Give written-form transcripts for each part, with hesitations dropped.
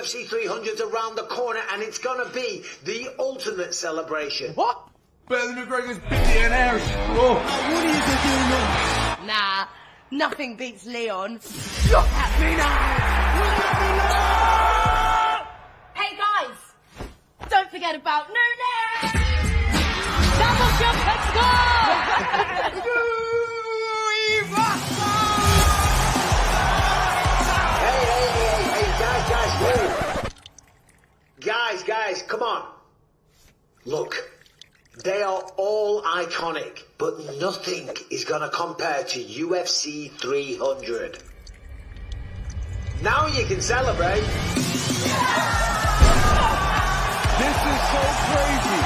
UFC 300's around the corner, and it's gonna be the ultimate celebration. What? Better than McGregor's billionaires. Oh. What are you gonna do now? Nah, nothing beats Leon. Look at me now! Hey guys, don't forget about Nunes! Double jump, let's go! Hey, guys, come on. Look, they are all iconic, but nothing is gonna compare to UFC 300. Now you can celebrate. This is so crazy.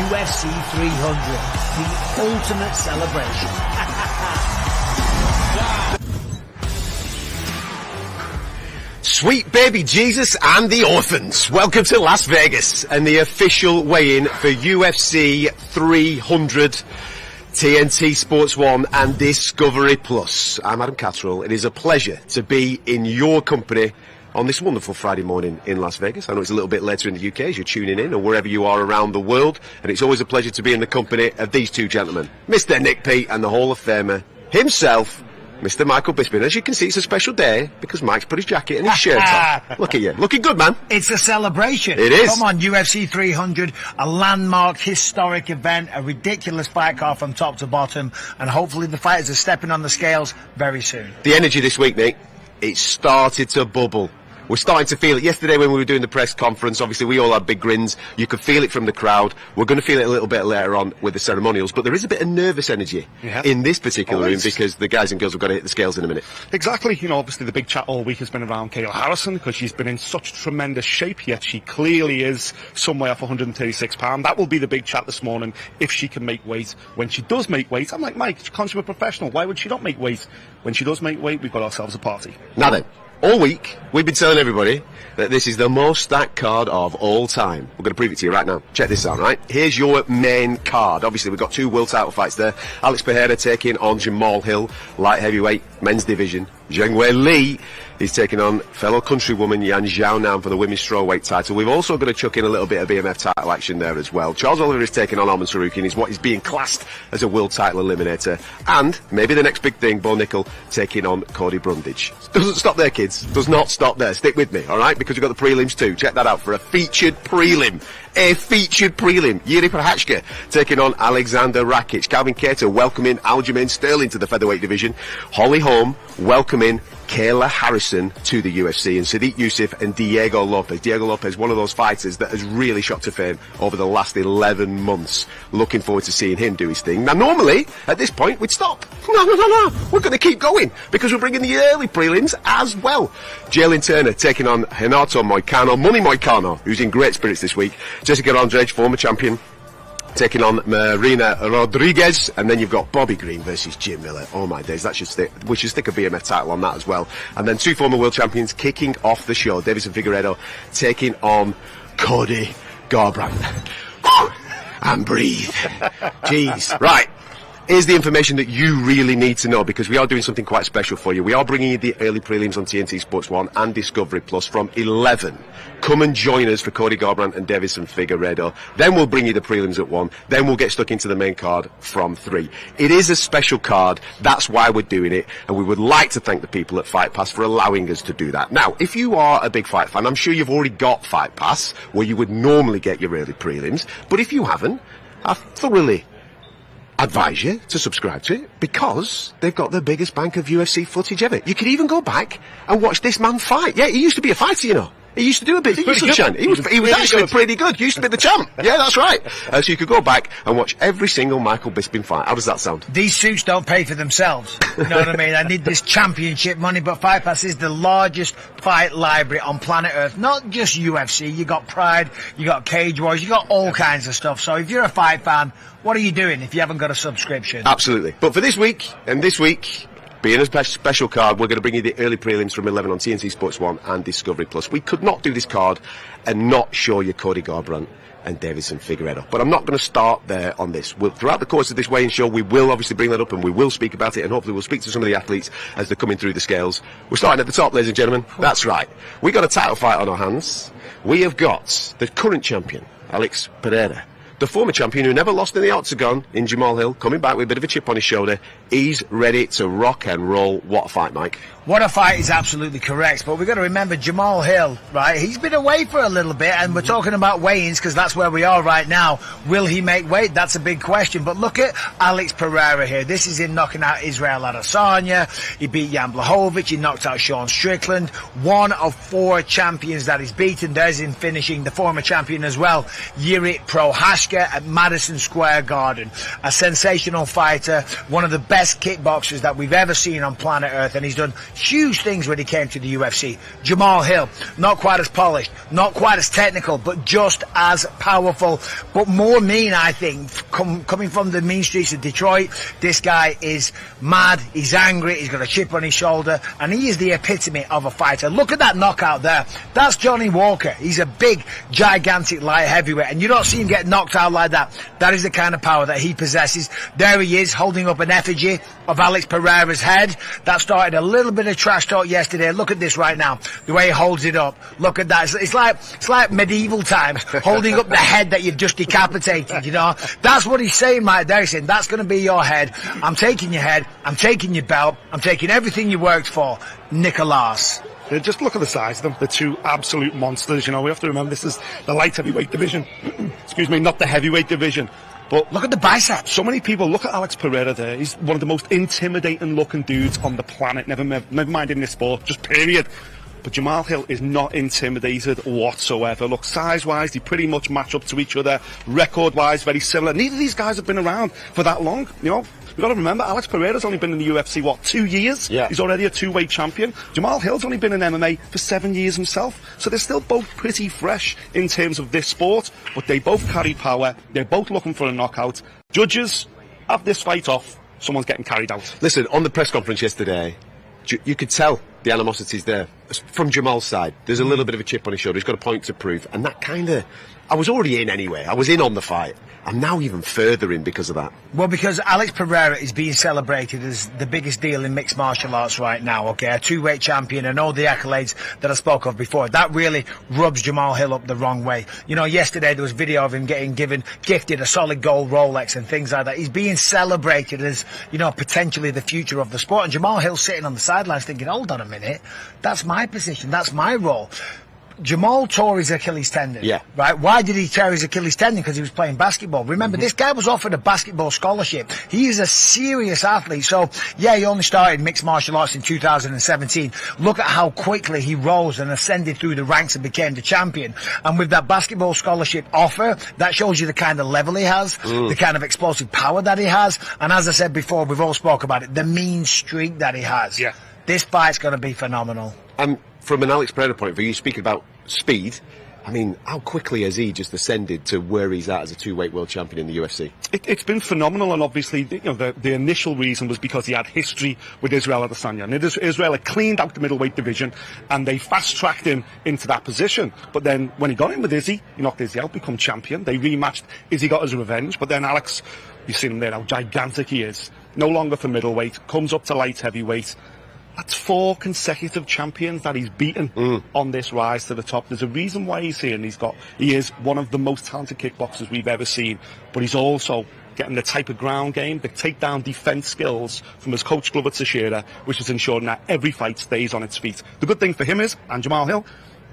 UFC 300, the ultimate celebration. Sweet baby Jesus and the orphans. Welcome to Las Vegas and the official weigh-in for UFC 300, TNT Sports 1 and Discovery Plus. I'm Adam Kattar. It is a pleasure to be in your company on this wonderful Friday morning in Las Vegas. I know it's a little bit later in the UK as you're tuning in or wherever you are around the world, and it's always a pleasure to be in the company of these two gentlemen, Mr. Nick Pete and the Hall of Famer himself, Mr. Michael Bisping. As you can see, it's a special day because Mike's put his jacket and his shirt on. Look at you. Looking good, man. It's a celebration. It is. Come on, UFC 300, a landmark, historic event, a ridiculous fight card from top to bottom, and hopefully the fighters are stepping on the scales very soon. The energy this week, Nick, it started to bubble. We're starting to feel it. Yesterday when we were doing the press conference, obviously we all had big grins. You could feel it from the crowd. We're going to feel it a little bit later on with the ceremonials, but there is a bit of nervous energy in this particular room because the guys and girls have got to hit the scales in a minute. Exactly. You know, obviously the big chat all week has been around Kayla Harrison because she's been in such tremendous shape, yet she clearly is some way off 136 pounds. That will be the big chat this morning if she can make weight. When she does make weight, I'm like, Mike, she can't be a professional. Why would she not make weight? When she does make weight, we've got ourselves a party. Now then. All week, we've been telling everybody that this is the most stacked card of all time. We're going to prove it to you right now. Check this out, right? Here's your main card. Obviously, we've got two world title fights there. Alex Pereira taking on Jamahal Hill, light heavyweight, men's division. Zhang Weili is taking on fellow countrywoman Xiaonan for the women's strawweight title. We've also got to chuck in a little bit of BMF title action there as well. Charles Oliver is taking on Arman Tsarukyan. He's what is being classed as a world title eliminator. And maybe the next big thing, Bo Nickel taking on Cody Brundage. Doesn't stop there, kids. Does not stop there. Stick with me, all right? Because we've got the prelims too. Check that out for a featured prelim. A featured prelim. Jiri Prochazka taking on Alexander Rakic. Calvin Kattar welcoming Aljamain Sterling to the featherweight division. Holm welcoming Kayla Harrison to the UFC, and Sadiq Youssef and Diego Lopez. Diego Lopez, one of those fighters that has really shot to fame over the last 11 months. Looking forward to seeing him do his thing. Now, normally, at this point, we'd stop. No. We're going to keep going because we're bringing the early prelims as well. Jalin Turner taking on Renato Moicano, Money Moicano, who's in great spirits this week. Jessica Andrade, former champion, taking on Marina Rodriguez, and then you've got Bobby Green versus Jim Miller. Oh my days, that should stick. We should stick a BMF title on that as well. And then two former world champions kicking off the show. Davison Figueiredo taking on Cody Garbrandt. And breathe. Jeez. Right. Here's the information that you really need to know because we are doing something quite special for you. We are bringing you the early prelims on TNT Sports 1 and Discovery Plus from 11. Come and join us for Cody Garbrandt and Davison Figueiredo. Then we'll bring you the prelims at 1. Then we'll get stuck into the main card from 3. It is a special card. That's why we're doing it. And we would like to thank the people at Fight Pass for allowing us to do that. Now, if you are a big fight fan, I'm sure you've already got Fight Pass where you would normally get your early prelims. But if you haven't, I thoroughly advise you to subscribe to it because they've got the biggest bank of UFC footage ever. You could even go back and watch this man fight. Yeah, he used to be a fighter, you know. He used to do a bit. He was actually pretty good. He used to be the champ. Yeah, that's right. So you could go back and watch every single Michael Bisping fight. How does that sound? These suits don't pay for themselves. You know what I mean? I need this championship money, but Fight Pass is the largest fight library on planet Earth. Not just UFC. You got Pride, you got Cage Wars, you got all kinds of stuff. So if you're a fight fan, what are you doing if you haven't got a subscription? Absolutely. But for this week, being a special card, we're going to bring you the early prelims from 11 on TNT Sports 1 and Discovery Plus. We could not do this card and not show you Cody Garbrandt and Davison Figueiredo. But I'm not going to start there on this. Throughout the course of this weigh-in show, we will obviously bring that up and we will speak about it, and hopefully we'll speak to some of the athletes as they're coming through the scales. We're starting at the top, ladies and gentlemen. That's right. We got a title fight on our hands. We have got the current champion, Alex Pereira. The former champion who never lost in the octagon in Jamahal Hill, coming back with a bit of a chip on his shoulder. He's ready to rock and roll. What a fight, Mike. What a fight is absolutely correct, but we've got to remember Jamahal Hill, right? He's been away for a little bit, and we're talking about weigh-ins because that's where we are right now. Will he make weight? That's a big question. But look at Alex Pereira here. This is him knocking out Israel Adesanya. He beat Jan Blachowicz. He knocked out Sean Strickland. One of 4 champions that he's beaten. There's him finishing the former champion as well, Jiri Prochazka at Madison Square Garden. A sensational fighter, one of the best kickboxers that we've ever seen on planet Earth, and he's done huge things when he came to the UFC. Jamahal Hill, not quite as polished, not quite as technical, but just as powerful, but more mean, I think. Coming from the mean streets of Detroit, this guy is mad, he's angry, he's got a chip on his shoulder, and he is the epitome of a fighter. Look at that knockout there. That's Johnny Walker. He's a big, gigantic light heavyweight, and you don't see him get knocked out like that. That is the kind of power that he possesses. There he is, holding up an effigy of Alex Pereira's head. That started a little bit of trash talk yesterday. Look at this right now, the way he holds it up. Look at that. It's like medieval times, holding up the head that you've just decapitated, you know. That's what he's saying right there. He's saying, that's going to be your head. I'm taking your head. I'm taking your belt. I'm taking everything you worked for, Nicolas. Just look at the size of them. They're 2 absolute monsters. You know, we have to remember this is the light heavyweight division. Excuse me, not the heavyweight division. But look at the biceps. So many people look at Alex Pereira there. He's one of the most intimidating looking dudes on the planet. Never mind in this sport, just period. But Jamahal Hill is not intimidated whatsoever. Look, size-wise, they pretty much match up to each other. Record-wise, very similar. Neither of these guys have been around for that long, you know. You've got to remember, Alex Pereira's only been in the UFC, 2 years? Yeah. He's already a 2-weight champion. Jamahal Hill's only been in MMA for 7 years himself. So they're still both pretty fresh in terms of this sport, but they both carry power. They're both looking for a knockout. Judges, have this fight off. Someone's getting carried out. Listen, on the press conference yesterday, you could tell the animosity's there. From Jamal's side, there's a little bit of a chip on his shoulder. He's got a point to prove. And that kind of... I was already in anyway. I was in on the fight. I'm now even further in because of that. Well, because Alex Pereira is being celebrated as the biggest deal in mixed martial arts right now, okay? A 2-weight champion and all the accolades that I spoke of before. That really rubs Jamahal Hill up the wrong way. You know, yesterday there was video of him getting gifted a solid gold Rolex and things like that. He's being celebrated as, you know, potentially the future of the sport. And Jamahal Hill sitting on the sidelines thinking, hold on a minute, that's my position, that's my role. Jamal tore his Achilles tendon. Yeah. Right? Why did he tear his Achilles tendon? Because he was playing basketball. Remember, this guy was offered a basketball scholarship. He is a serious athlete. So, yeah, he only started mixed martial arts in 2017. Look at how quickly he rose and ascended through the ranks and became the champion. And with that basketball scholarship offer, that shows you the kind of level he has, the kind of explosive power that he has. And as I said before, we've all spoke about it, the mean streak that he has. Yeah. This fight's going to be phenomenal. From an Alex Pereira point of view, you speak about speed. I mean, how quickly has he just ascended to where he's at as a 2-weight world champion in the UFC? It's been phenomenal, and obviously, you know, the initial reason was because he had history with Israel Adesanya. And Israel had cleaned out the middleweight division, and they fast-tracked him into that position. But then, when he got in with Izzy, he knocked Izzy out, become champion. They rematched. Izzy got his revenge. But then Alex, you've seen him there, how gigantic he is. No longer for middleweight, comes up to light heavyweight. That's 4 consecutive champions that he's beaten on this rise to the top. There's a reason why he's here, and he is one of the most talented kickboxers we've ever seen. But he's also getting the type of ground game, the takedown defense skills from his coach Glover Teixeira, which is ensuring that every fight stays on its feet. The good thing for him is, and Jamahal Hill,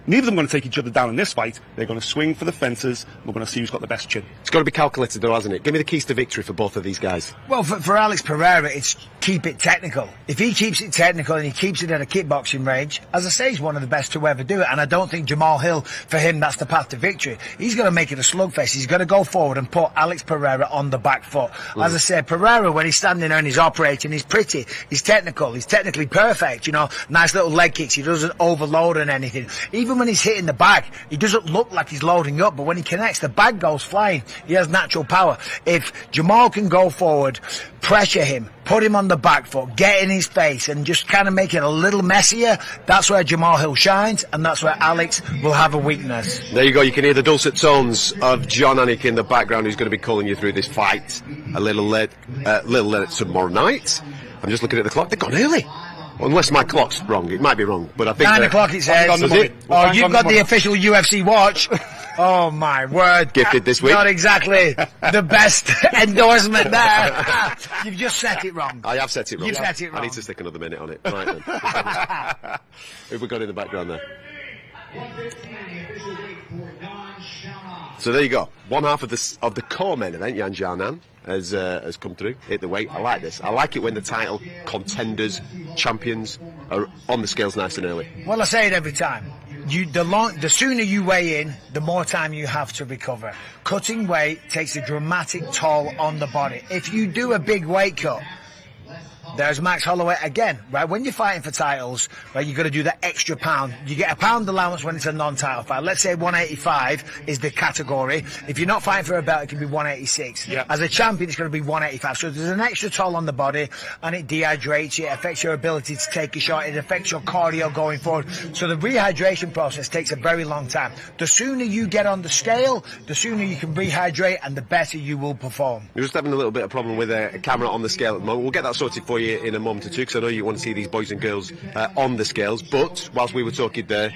neither of them are going to take each other down in this fight. They're going to swing for the fences. We're going to see who's got the best chin. It's got to be calculated though, hasn't it? Give me the keys to victory for both of these guys. Well, for Alex Pereira, it's keep it technical. If he keeps it technical and he keeps it at a kickboxing range, as I say, he's one of the best to ever do it. And I don't think Jamahal Hill, for him, that's the path to victory. He's going to make it a slugfest. He's going to go forward and put Alex Pereira on the back foot. As I said, Pereira, when he's standing there and he's operating, he's pretty. He's technical. He's technically perfect. You know, nice little leg kicks. He doesn't overload on anything. Even even when he's hitting the bag, he doesn't look like he's loading up, but when he connects, the bag goes flying. He has natural power. If Jamahal can go forward, pressure him, put him on the back foot, get in his face, and just kind of make it a little messier, that's where Jamahal Hill shines, and that's where Alex will have a weakness. There you go. You can hear the dulcet tones of John Anik in the background, who's going to be calling you through this fight a little later tomorrow night. I'm just looking at the clock. They've gone early. Unless my clock's wrong. It might be wrong, but I think 9 o'clock it says. Oh, you've got the official UFC watch. Oh my word. Gifted this week. Not exactly the best endorsement there. You've just set it wrong. I have set it wrong. You've set it wrong. I need to stick another minute on it. Right then. Who have we got in the background there? So there you go. One half of the core main event, Xiaonan, has come through, hit the weight. I like this. I like it when the title contenders, champions are on the scales nice and early. Well, I say it every time. The sooner you weigh in, the more time you have to recover. Cutting weight takes a dramatic toll on the body. If you do a big weight cut, there's Max Holloway again, right? When you're fighting for titles, right, you've got to do that extra pound. You get a pound allowance when it's a non-title fight. Let's say 185 is the category. If you're not fighting for a belt, it can be 186. Yeah. As a champion, it's going to be 185. So there's an extra toll on the body, and it dehydrates you. It affects your ability to take a shot. It affects your cardio going forward. So the rehydration process takes a very long time. The sooner you get on the scale, the sooner you can rehydrate, and the better you will perform. You're just having a little bit of problem with a camera on the scale at the moment. We'll get that sorted for you in a moment or two, because I know you want to see these boys and girls on the scales. But whilst we were talking there,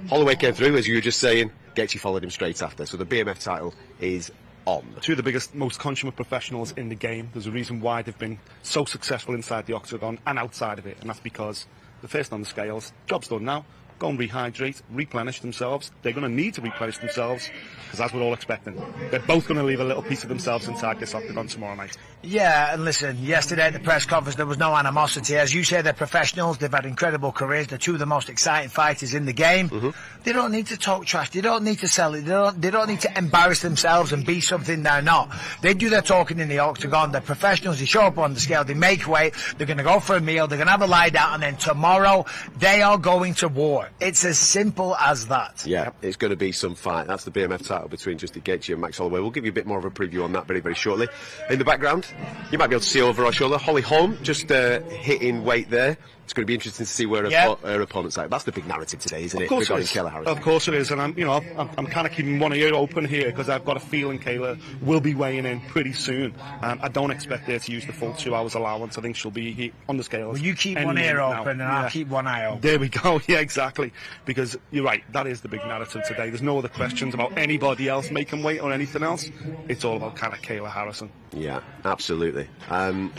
Holloway came through, as you were just saying. Gaethje followed him straight after, so the BMF title is on. Two of the biggest, most consummate professionals in the game. There's a reason why they've been so successful inside the octagon and outside of it, and that's because they're first on the scales. Job's done now. Go and rehydrate, replenish themselves. They're going to need to replenish themselves, because as we're all expecting, they're both going to leave a little piece of themselves inside this octagon tomorrow night. Yeah, and listen, yesterday at the press conference there was no animosity. As you say, they're professionals, they've had incredible careers, they're two of the most exciting fighters in the game. They don't need to talk trash, they don't need to sell it, they don't need to embarrass themselves and be something they're not. They do their talking in the octagon, they're professionals, they show up on the scale, they make weight, they're going to go for a meal, they're going to have a lie down, and then tomorrow they are going to war. It's as simple as that. Yeah, it's going to be some fight. That's the BMF title between Justin Gaethje and Max Holloway. We'll give you a bit more of a preview on that very, very shortly. In the background, you might be able to see over our shoulder, Holm just hitting weight there. It's going to be interesting to see where her opponent's at. That's the big narrative today, isn't it? Of course it is. Kayla Harrison. Of course it is, and I'm kind of keeping one ear open here, because I've got a feeling Kayla will be weighing in pretty soon. I don't expect her to use the full 2 hours allowance. I think she'll be on the scales. Well, you keep one ear open and I'll keep one eye open. There we go. Yeah, exactly. Because you're right, that is the big narrative today. There's no other questions about anybody else making weight or anything else. It's all about kind of Kayla Harrison. Yeah, absolutely.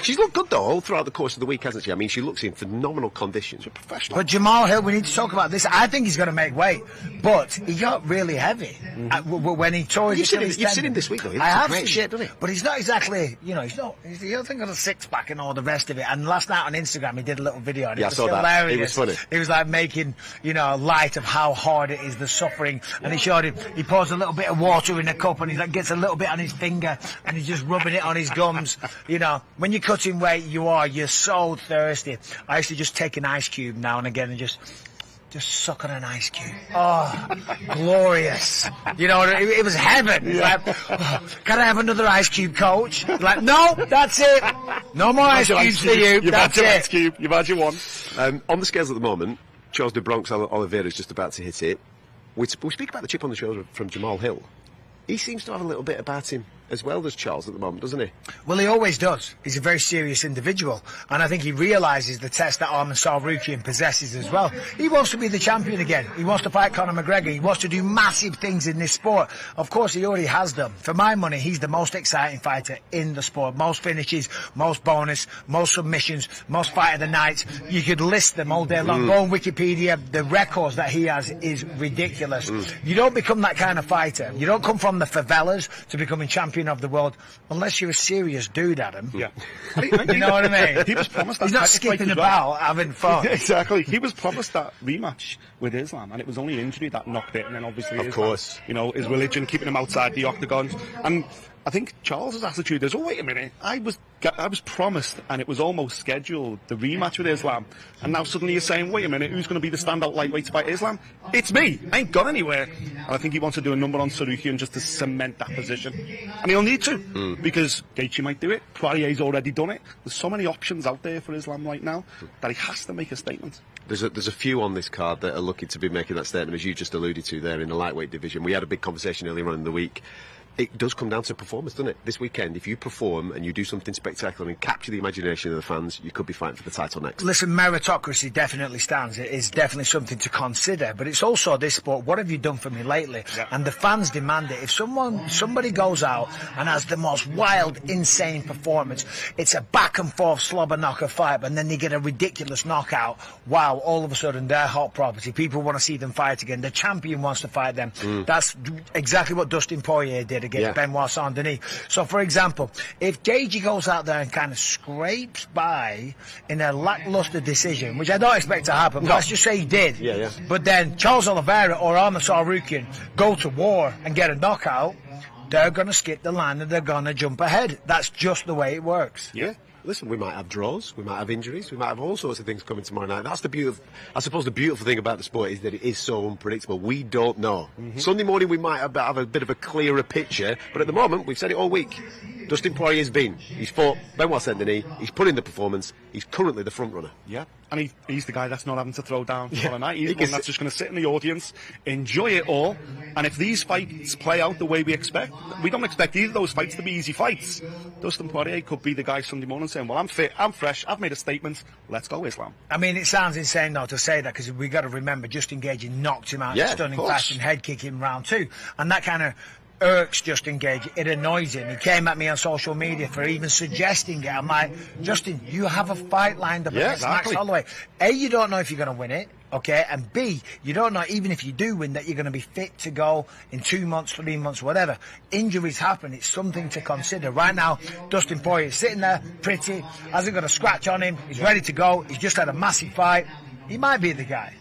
She's looked good though all throughout the course of the week, hasn't she? I mean, she looks in phenomenal condition. She's a professional. But Jamahal Hill, we need to talk about this. I think he's going to make weight, but he got really heavy when he tore his Achilles tendon. You've seen him this week though. I have great shape, doesn't he? But he's not exactly, he doesn't got a six-pack and all the rest of it. And last night on Instagram, he did a little video. And yeah, it was I saw hilarious. that. It was funny. He was like making, light of how hard it is, the suffering. And he showed him, he pours a little bit of water in a cup and he gets a little bit on his finger and he's just rubbing it on his gums. When you're cutting weight, you're so thirsty. I used to just take an ice cube now and again and just suck on an ice cube. Oh, glorious. It was heaven. It's like, can I have another ice cube, coach? Like, no, that's it. No more ice cubes for you. That's it. Ice cube. You've had your one. On the scales at the moment, Charles de Bronx Oliveira is just about to hit it. We speak about the chip on the shoulder from Jamahal Hill. He seems to have a little bit about him as well as Charles at the moment, doesn't he? Well, he always does. He's a very serious individual, and I think he realises the test that Arman Tsarukyan possesses as well. He wants to be the champion again. He wants to fight Conor McGregor. He wants to do massive things in this sport. Of course, he already has them. For my money, he's the most exciting fighter in the sport. Most finishes, most bonus, most submissions, most fight of the night. You could list them all day long. Go on Wikipedia. The records that he has is ridiculous. You don't become that kind of fighter. You don't come from the favelas to becoming champion of the world unless you're a serious dude, Adam. Yeah. You know what I mean? He was promised that. He's not skipping about having fun. Exactly. He was promised that rematch with Islam, and it was only injury that knocked it, and then obviously of course, his religion keeping him outside the octagon. And I think Charles's attitude is, oh, wait a minute, I was promised, and it was almost scheduled, the rematch with Islam, and now suddenly you're saying, wait a minute, who's going to be the standout lightweight to fight Islam? It's me! I ain't gone anywhere. And I think he wants to do a number on Tsarukyan just to cement that position. And he'll need to, because Gaethje might do it, Poirier's already done it. There's so many options out there for Islam right now that he has to make a statement. There's a few on this card that are looking to be making that statement, as you just alluded to there in the lightweight division. We had a big conversation earlier on in the week. It does come down to performance, doesn't it? This weekend, if you perform and you do something spectacular and capture the imagination of the fans, you could be fighting for the title next. Listen, meritocracy definitely stands. It is definitely something to consider. But it's also this sport, what have you done for me lately? Yeah. And the fans demand it. If somebody goes out and has the most wild, insane performance, it's a back-and-forth slobber-knocker fight, and then they get a ridiculous knockout, wow, all of a sudden they're hot property. People want to see them fight again. The champion wants to fight them. That's exactly what Dustin Poirier did against Benoit Saint-Denis. So, for example, if Gaethje goes out there and kind of scrapes by in a lackluster decision, which I don't expect to happen, but let's just say he did, but then Charles Oliveira or Arman Tsarukyan go to war and get a knockout, they're going to skip the line and they're going to jump ahead. That's just the way it works. Yeah. Listen, we might have draws, we might have injuries, we might have all sorts of things coming tomorrow night. That's the beautiful, I suppose the beautiful thing about the sport is that it is so unpredictable. We don't know. Sunday morning we might have a bit of a clearer picture, but at the moment, we've said it all week, Dustin Poirier's been. He's fought Benoit Saint-Denis, he's put in the performance, he's currently the front runner. Yeah, and he's the guy that's not having to throw down tomorrow night. He's the one that's just going to sit in the audience, enjoy it all, and if these fights play out the way we expect, we don't expect either of those fights to be easy fights. Dustin Poirier could be the guy Sunday morning saying, well, I'm fit, I'm fresh, I've made a statement, let's go Islam. I mean, it sounds insane though to say that, because we got to remember Justin Gaethje knocked him out in a stunning fashion, head kick in round 2, and that kind of irks Justin Gaethje. It annoys him. He came at me on social media for even suggesting it. I'm like, Justin, you have a fight lined up against Max Holloway. A, you don't know if you're going to win it, okay? And B, you don't know, even if you do win, that you're going to be fit to go in 2 months, 3 months, whatever. Injuries happen. It's something to consider. Right now, Dustin Poirier is sitting there, pretty, hasn't got a scratch on him. He's ready to go. He's just had a massive fight. He might be the guy.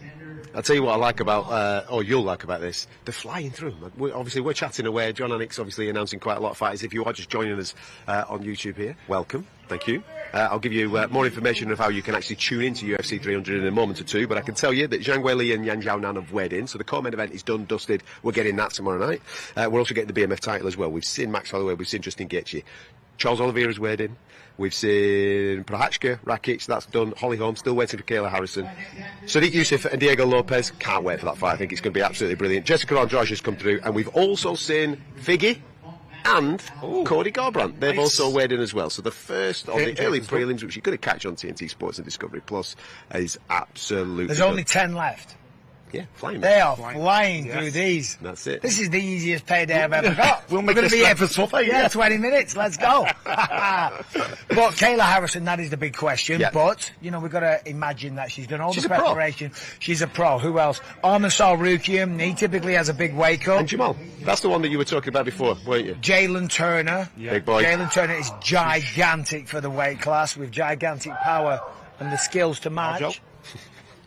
I'll tell you what I like about, or you'll like about this, they're flying through. We're chatting away. John Anik's obviously announcing quite a lot of fighters. If you are just joining us on YouTube here, welcome. Thank you. I'll give you more information of how you can actually tune into UFC 300 in a moment or two, but I can tell you that Zhang Weili and Xiaonan have weighed in, so the co-main event is done, dusted. We're getting that tomorrow night. We're also getting the BMF title as well. We've seen Max Holloway, we've seen Justin Gaethje. Charles Oliveira's weighed in. We've seen Prochazka, Rakic, that's done. Holm, still waiting for Kayla Harrison. Sadiq Youssef and Diego Lopez, can't wait for that fight. I think it's going to be absolutely brilliant. Jessica Andrade has come through, and we've also seen Figgy and Cody Garbrandt. They've also weighed in as well. So the first of the early prelims, which you're going to catch on TNT Sports and Discovery Plus, is absolutely There's only 10 left. Yeah, flying. They are flying through these. That's it. This is the easiest payday I've ever got. We'll make this here for tougher. Yeah, 20 minutes. Let's go. But Kayla Harrison, that is the big question. Yeah. But, you know, we've got to imagine that she's done all the preparation. She's a pro. Who else? Arman Tsarukyan. He typically has a big wake up. And Jamahal. That's the one that you were talking about before, weren't you? Jalin Turner. Yeah. Big boy. Jalin Turner is gigantic for the weight class, with gigantic power and the skills to match. Aljo.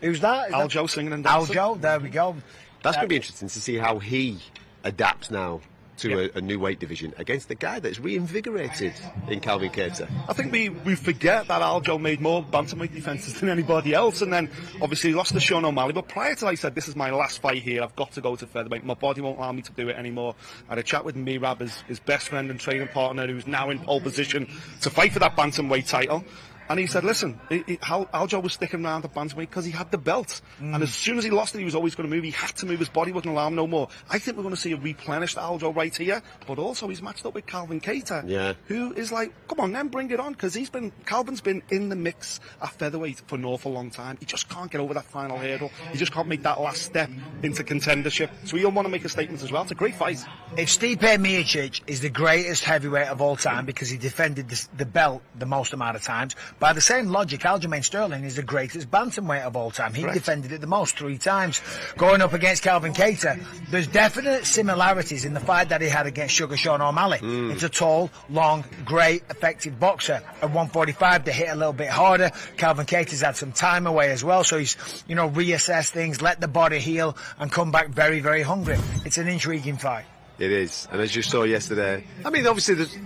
Who's that? Aljo singing and dancing. Aljo, there we go. That's going to be interesting to see how he adapts now to a new weight division against the guy that's reinvigorated in Calvin Kattar. I think we forget that Aljo made more bantamweight defences than anybody else, and then obviously he lost to Sean O'Malley. But prior to that, he said, this is my last fight here, I've got to go to featherweight, my body won't allow me to do it anymore. I had a chat with Mirab, his best friend and training partner, who's now in pole position to fight for that bantamweight title. And he said, listen, Aljo was sticking around at bantamweight because he had the belt. And as soon as he lost it, he was always going to move. He had to move. His body wouldn't allow him no more. I think we're going to see a replenished Aljo right here. But also, he's matched up with Calvin Kattar, who is like, come on, then bring it on. Because Calvin's been in the mix at featherweight for an awful long time. He just can't get over that final hurdle. He just can't make that last step into contendership. So he'll want to make a statement as well. It's a great fight. If Stipe Miocic is the greatest heavyweight of all time because he defended the belt the most amount of times, by the same logic, Aljamain Sterling is the greatest bantamweight of all time. He defended it the most, 3 times. Going up against Calvin Kattar, there's definite similarities in the fight that he had against Sugar Sean O'Malley. It's a tall, long, great, effective boxer. At 145, they hit a little bit harder. Calvin Kattar's had some time away as well, so he's, reassessed things, let the body heal, and come back very, very hungry. It's an intriguing fight. It is. And as you saw yesterday, I mean, obviously there's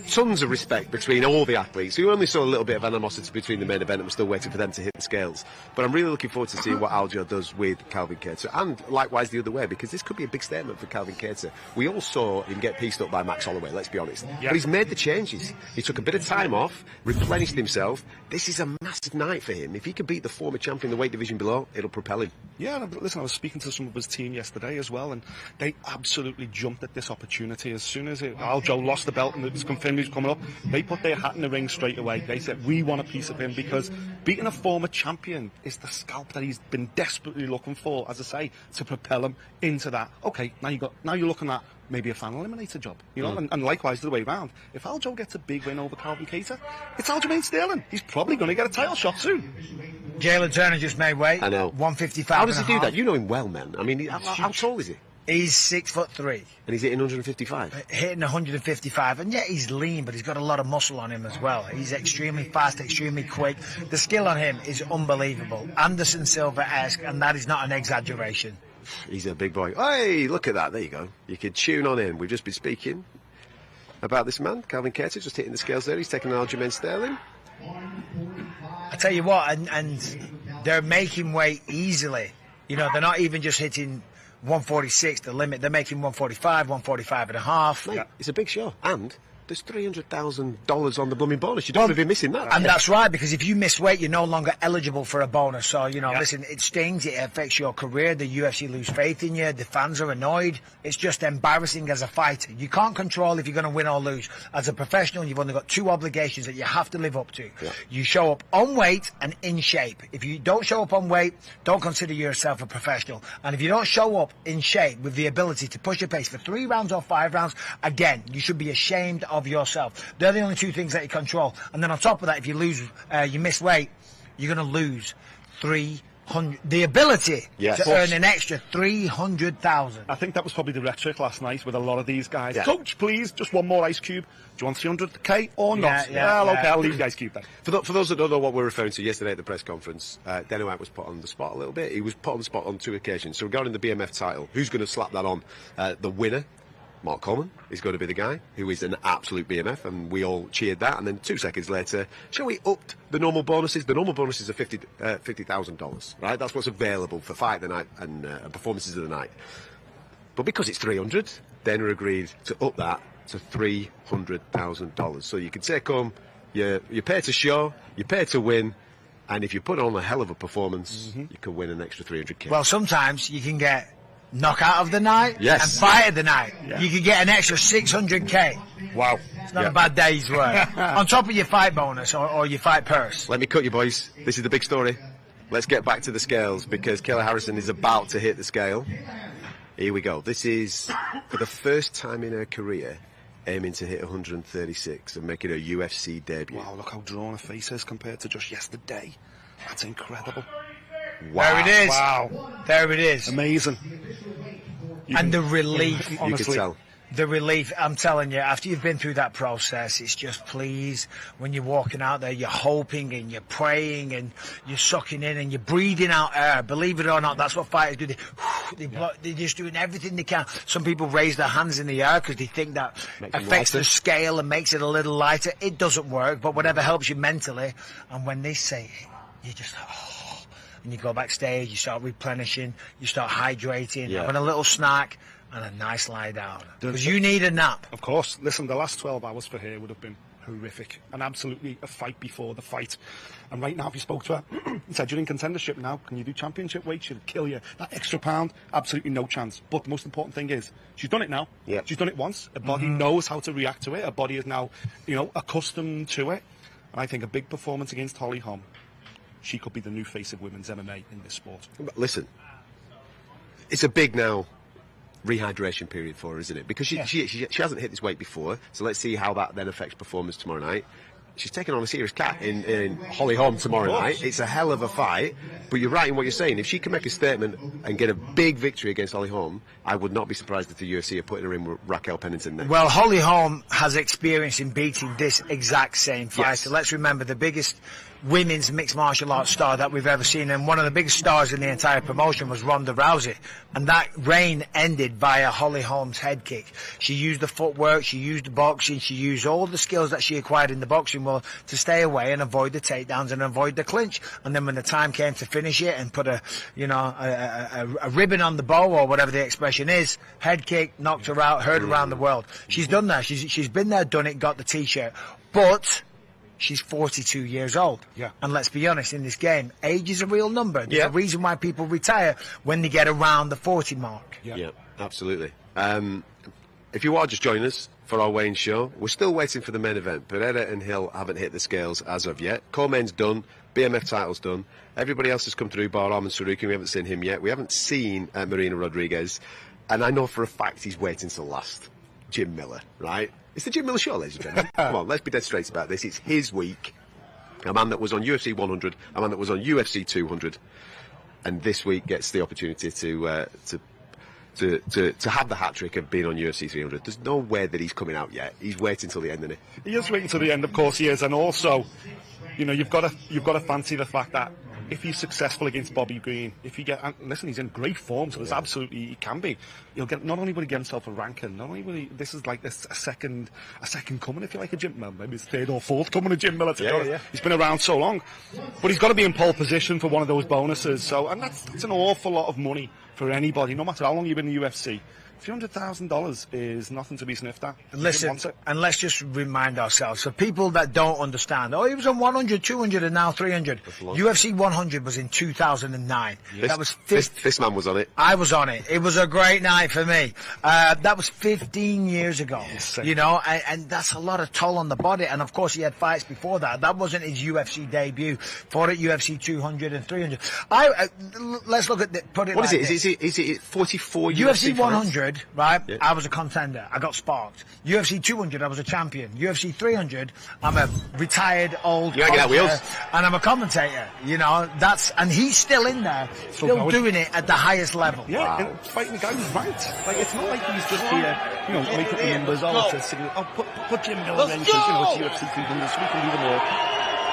tons of respect between all the athletes. We only saw a little bit of animosity between the main event, and we're still waiting for them to hit the scales. But I'm really looking forward to seeing what Aljo does with Calvin Kattar, and likewise the other way, because this could be a big statement for Calvin Kattar. We all saw him get pieced up by Max Holloway, let's be honest. Yeah. But he's made the changes. He took a bit of time off, replenished himself. This is a massive night for him. If he can beat the former champion in the weight division below, it'll propel him. Yeah, listen, I was speaking to some of his team yesterday as well, and they absolutely jumped at this opportunity. As soon as Aljo lost the belt and it was confirmed he was coming up, they put their hat in the ring straight away. They said, we want a piece of him, because beating a former champion is the scalp that he's been desperately looking for, as I say, to propel him into that. Okay, now you're looking at maybe a final eliminator job, you know, and likewise the other way around. If Aljo gets a big win over Calvin Kattar, it's Aljamain Sterling. He's probably going to get a title shot soon. Jalin Turner just made weight. I know. 155. How does he do that? You know him well, man. I mean, how tall is he? He's 6'3". And he's hitting 155. Hitting 155, and yeah, he's lean, but he's got a lot of muscle on him as well. He's extremely fast, extremely quick. The skill on him is unbelievable. Anderson Silva-esque, and that is not an exaggeration. He's a big boy. Hey, look at that. There you go. You can tune on in. We've just been speaking about this man, Calvin Kattar, just hitting the scales there. He's taking an Aljamain Sterling. I tell you what, and they're making weight easily. You know, they're not even just hitting 146, the limit. They're making 145, 145 and a half. Mate, it's a big show. And there's $300,000 on the blooming bonus. You don't want to be missing that. And that's right, because if you miss weight, you're no longer eligible for a bonus. So, you know, listen, it stings, it affects your career, the UFC lose faith in you, the fans are annoyed. It's just embarrassing as a fighter. You can't control if you're going to win or lose. As a professional, you've only got two obligations that you have to live up to. Yeah. You show up on weight and in shape. If you don't show up on weight, don't consider yourself a professional. And if you don't show up in shape with the ability to push your pace for 3 rounds or 5 rounds, again, you should be ashamed of yourself. They're the only two things that you control. And then on top of that, if you lose, you miss weight, you're going to lose the ability to earn an extra 300,000. I think that was probably the rhetoric last night with a lot of these guys. Yeah. Coach, please, just one more ice cube. Do you want 300k or not? Okay, I'll leave the ice cube then. For those that don't know what we're referring to, yesterday at the press conference, Dana White was put on the spot a little bit. He was put on the spot on 2 occasions. So regarding the BMF title, who's going to slap that on? The winner, Mark Coleman, is going to be the guy who is an absolute BMF, and we all cheered that. And then 2 seconds later, shall we upped the normal bonuses? The normal bonuses are $50,000, right? That's what's available for fight of the night and performances of the night. But because it's 300, Dana agreed to up that to $300,000. So you can take home, you pay to show, you pay to win, and if you put on a hell of a performance, you can win an extra 300k. Well, sometimes you can get knockout of the night and fight of the night. You could get an extra 600k. Wow. It's not a bad day's work. On top of your fight bonus or your fight purse. Let me cut you, boys. This is the big story. Let's get back to the scales, because Kayla Harrison is about to hit the scale. Here we go. This is, for the first time in her career, aiming to hit 136 and making her UFC debut. Wow, look how drawn her face is compared to just yesterday. That's incredible. Wow. There it is. Wow. There it is. Amazing. And the relief, honestly. You can tell. The relief, I'm telling you, after you've been through that process, it's just please, when you're walking out there, you're hoping and you're praying and you're sucking in and you're breathing out air. Believe it or not, that's what fighters do. They're just doing everything they can. Some people raise their hands in the air because they think that affects the scale and makes it a little lighter. It doesn't work, but whatever helps you mentally. And when they say it, you just and you go backstage, you start replenishing, you start hydrating, having a little snack and a nice lie down. Because you need a nap. Of course. Listen, the last 12 hours for her would have been horrific. And absolutely a fight before the fight. And right now, if you spoke to her, and said, you're in contendership now, can you do championship weight? She'll kill you. That extra pound, absolutely no chance. But the most important thing is, she's done it now. Yeah. She's done it once. Her body knows how to react to it. Her body is now, accustomed to it. And I think a big performance against Holm, she could be the new face of women's MMA in this sport. But listen, it's a big now rehydration period for her, isn't it? Because she hasn't hit this weight before, so let's see how that then affects performance tomorrow night. She's taking on a serious cat in Holm tomorrow night. It's a hell of a fight, but you're right in what you're saying. If she can make a statement and get a big victory against Holm, I would not be surprised if the UFC are putting her in with Raquel Pennington next. Well, Holm has experience in beating this exact same fighter. Let's remember, the biggest women's mixed martial arts star that we've ever seen, and one of the biggest stars in the entire promotion was Ronda Rousey, and that reign ended via Holly Holm's head kick. She used the footwork, she used the boxing, she used all the skills that she acquired in the boxing world to stay away and avoid the takedowns and avoid the clinch. And then when the time came to finish it and put a ribbon on the bow, or whatever the expression is, head kick, knocked her out, heard around the world. She's done that. She's been there, done it, got the t-shirt. But she's 42 years old. Yeah. And let's be honest, in this game, age is a real number. There's a reason why people retire when they get around the 40 mark. Yeah, absolutely. If you are just joining us for our weighing show, we're still waiting for the main event. Pereira and Hill haven't hit the scales as of yet. Co-main's done. BMF title's done. Everybody else has come through, bar Arman Tsarukyan. We haven't seen him yet. We haven't seen Marina Rodriguez. And I know for a fact he's waiting till last. Jim Miller, right? It's the Jim Miller show, ladies and gentlemen. Come on, let's be dead straight about this. It's his week. A man that was on UFC 100, a man that was on UFC 200, and this week gets the opportunity to have the hat trick of being on UFC 300. There's no way that he's coming out yet. He's waiting till the end, isn't he? He is waiting till the end, of course he is, and also, you know, you've got to fancy the fact that if he's successful against Bobby Green, if you get, listen, he's in great form, so there's absolutely, he can be. He'll get, not only will he get himself a ranking, not only will he, this is like this, a second coming, if you like, a Jim Miller, maybe it's third or fourth coming of Jim Miller to go. He's been around so long, but he's got to be in pole position for one of those bonuses, so, and that's an awful lot of money for anybody, no matter how long you've been in the UFC. $300,000 is nothing to be sniffed at. Listen, and let's just remind ourselves, for people that don't understand, he was on 100, 200 and now 300. UFC 100 was in 2009. That was this man was on it. I was on it. It was a great night for me. That was 15 years ago, you know, and that's a lot of toll on the body. And of course he had fights before that. That wasn't his UFC debut. Fought at UFC 200 and 300. Let's look at put it what like is it? Is it 44 UFC 100? Right, yeah. I was a contender. I got sparked. UFC 200, I was a champion. UFC 300, I'm a retired old commentator, and I'm a commentator. You know, and he's still in there, still doing it at the highest level. Yeah, and fighting the guy who's ranked. Like, it's not like he's just here, you know, making the numbers. Put Jim Miller in, because, you know, it's UFC 300, so we can leave him all.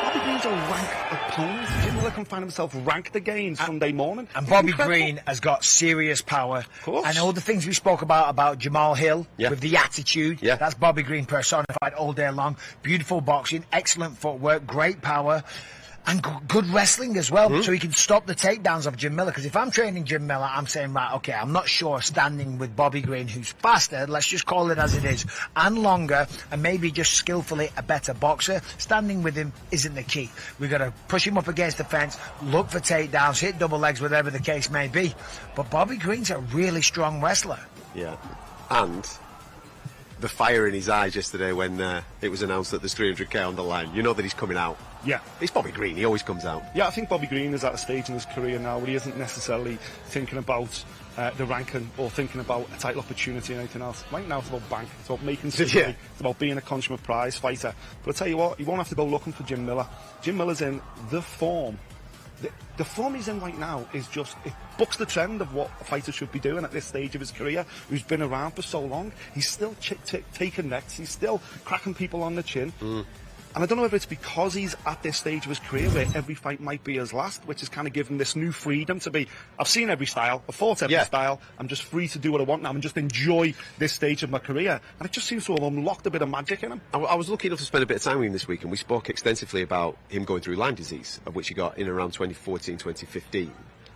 Bobby Green's a ranked opponent. Jim Miller can find himself ranked again Sunday morning. And Bobby Green has got serious power. Of course. And all the things we spoke about Jamahal Hill, with the attitude, that's Bobby Green personified all day long. Beautiful boxing, excellent footwork, great power, and good wrestling as well, so he can stop the takedowns of Jim Miller. Because if I'm training Jim Miller, I'm saying, right, okay, I'm not sure standing with Bobby Green, who's faster, let's just call it as it is, and longer, and maybe just skillfully a better boxer, standing with him isn't the key. We've got to push him up against the fence, look for takedowns, hit double legs, whatever the case may be. But Bobby Green's a really strong wrestler. Yeah. And the fire in his eyes yesterday when it was announced that there's 300k on the line. You know that he's coming out. Yeah. It's Bobby Green. He always comes out. Yeah, I think Bobby Green is at a stage in his career now where he isn't necessarily thinking about the ranking or thinking about a title opportunity or anything else. Right now it's about bank. It's about making some money. It's about being a consummate prize fighter. But I'll tell you what, he won't have to go looking for Jim Miller. Jim Miller's in the form. The form he's in right now is just, it bucks the trend of what a fighter should be doing at this stage of his career, who's been around for so long. He's still taking necks, he's still cracking people on the chin. And I don't know if it's because he's at this stage of his career where every fight might be his last, which is kind of given this new freedom to be, I've seen every style, I've fought every style, I'm just free to do what I want now and just enjoy this stage of my career. And it just seems to have unlocked a bit of magic in him. I was lucky enough to spend a bit of time with him this week, and we spoke extensively about him going through Lyme disease, of which he got in around 2014, 2015,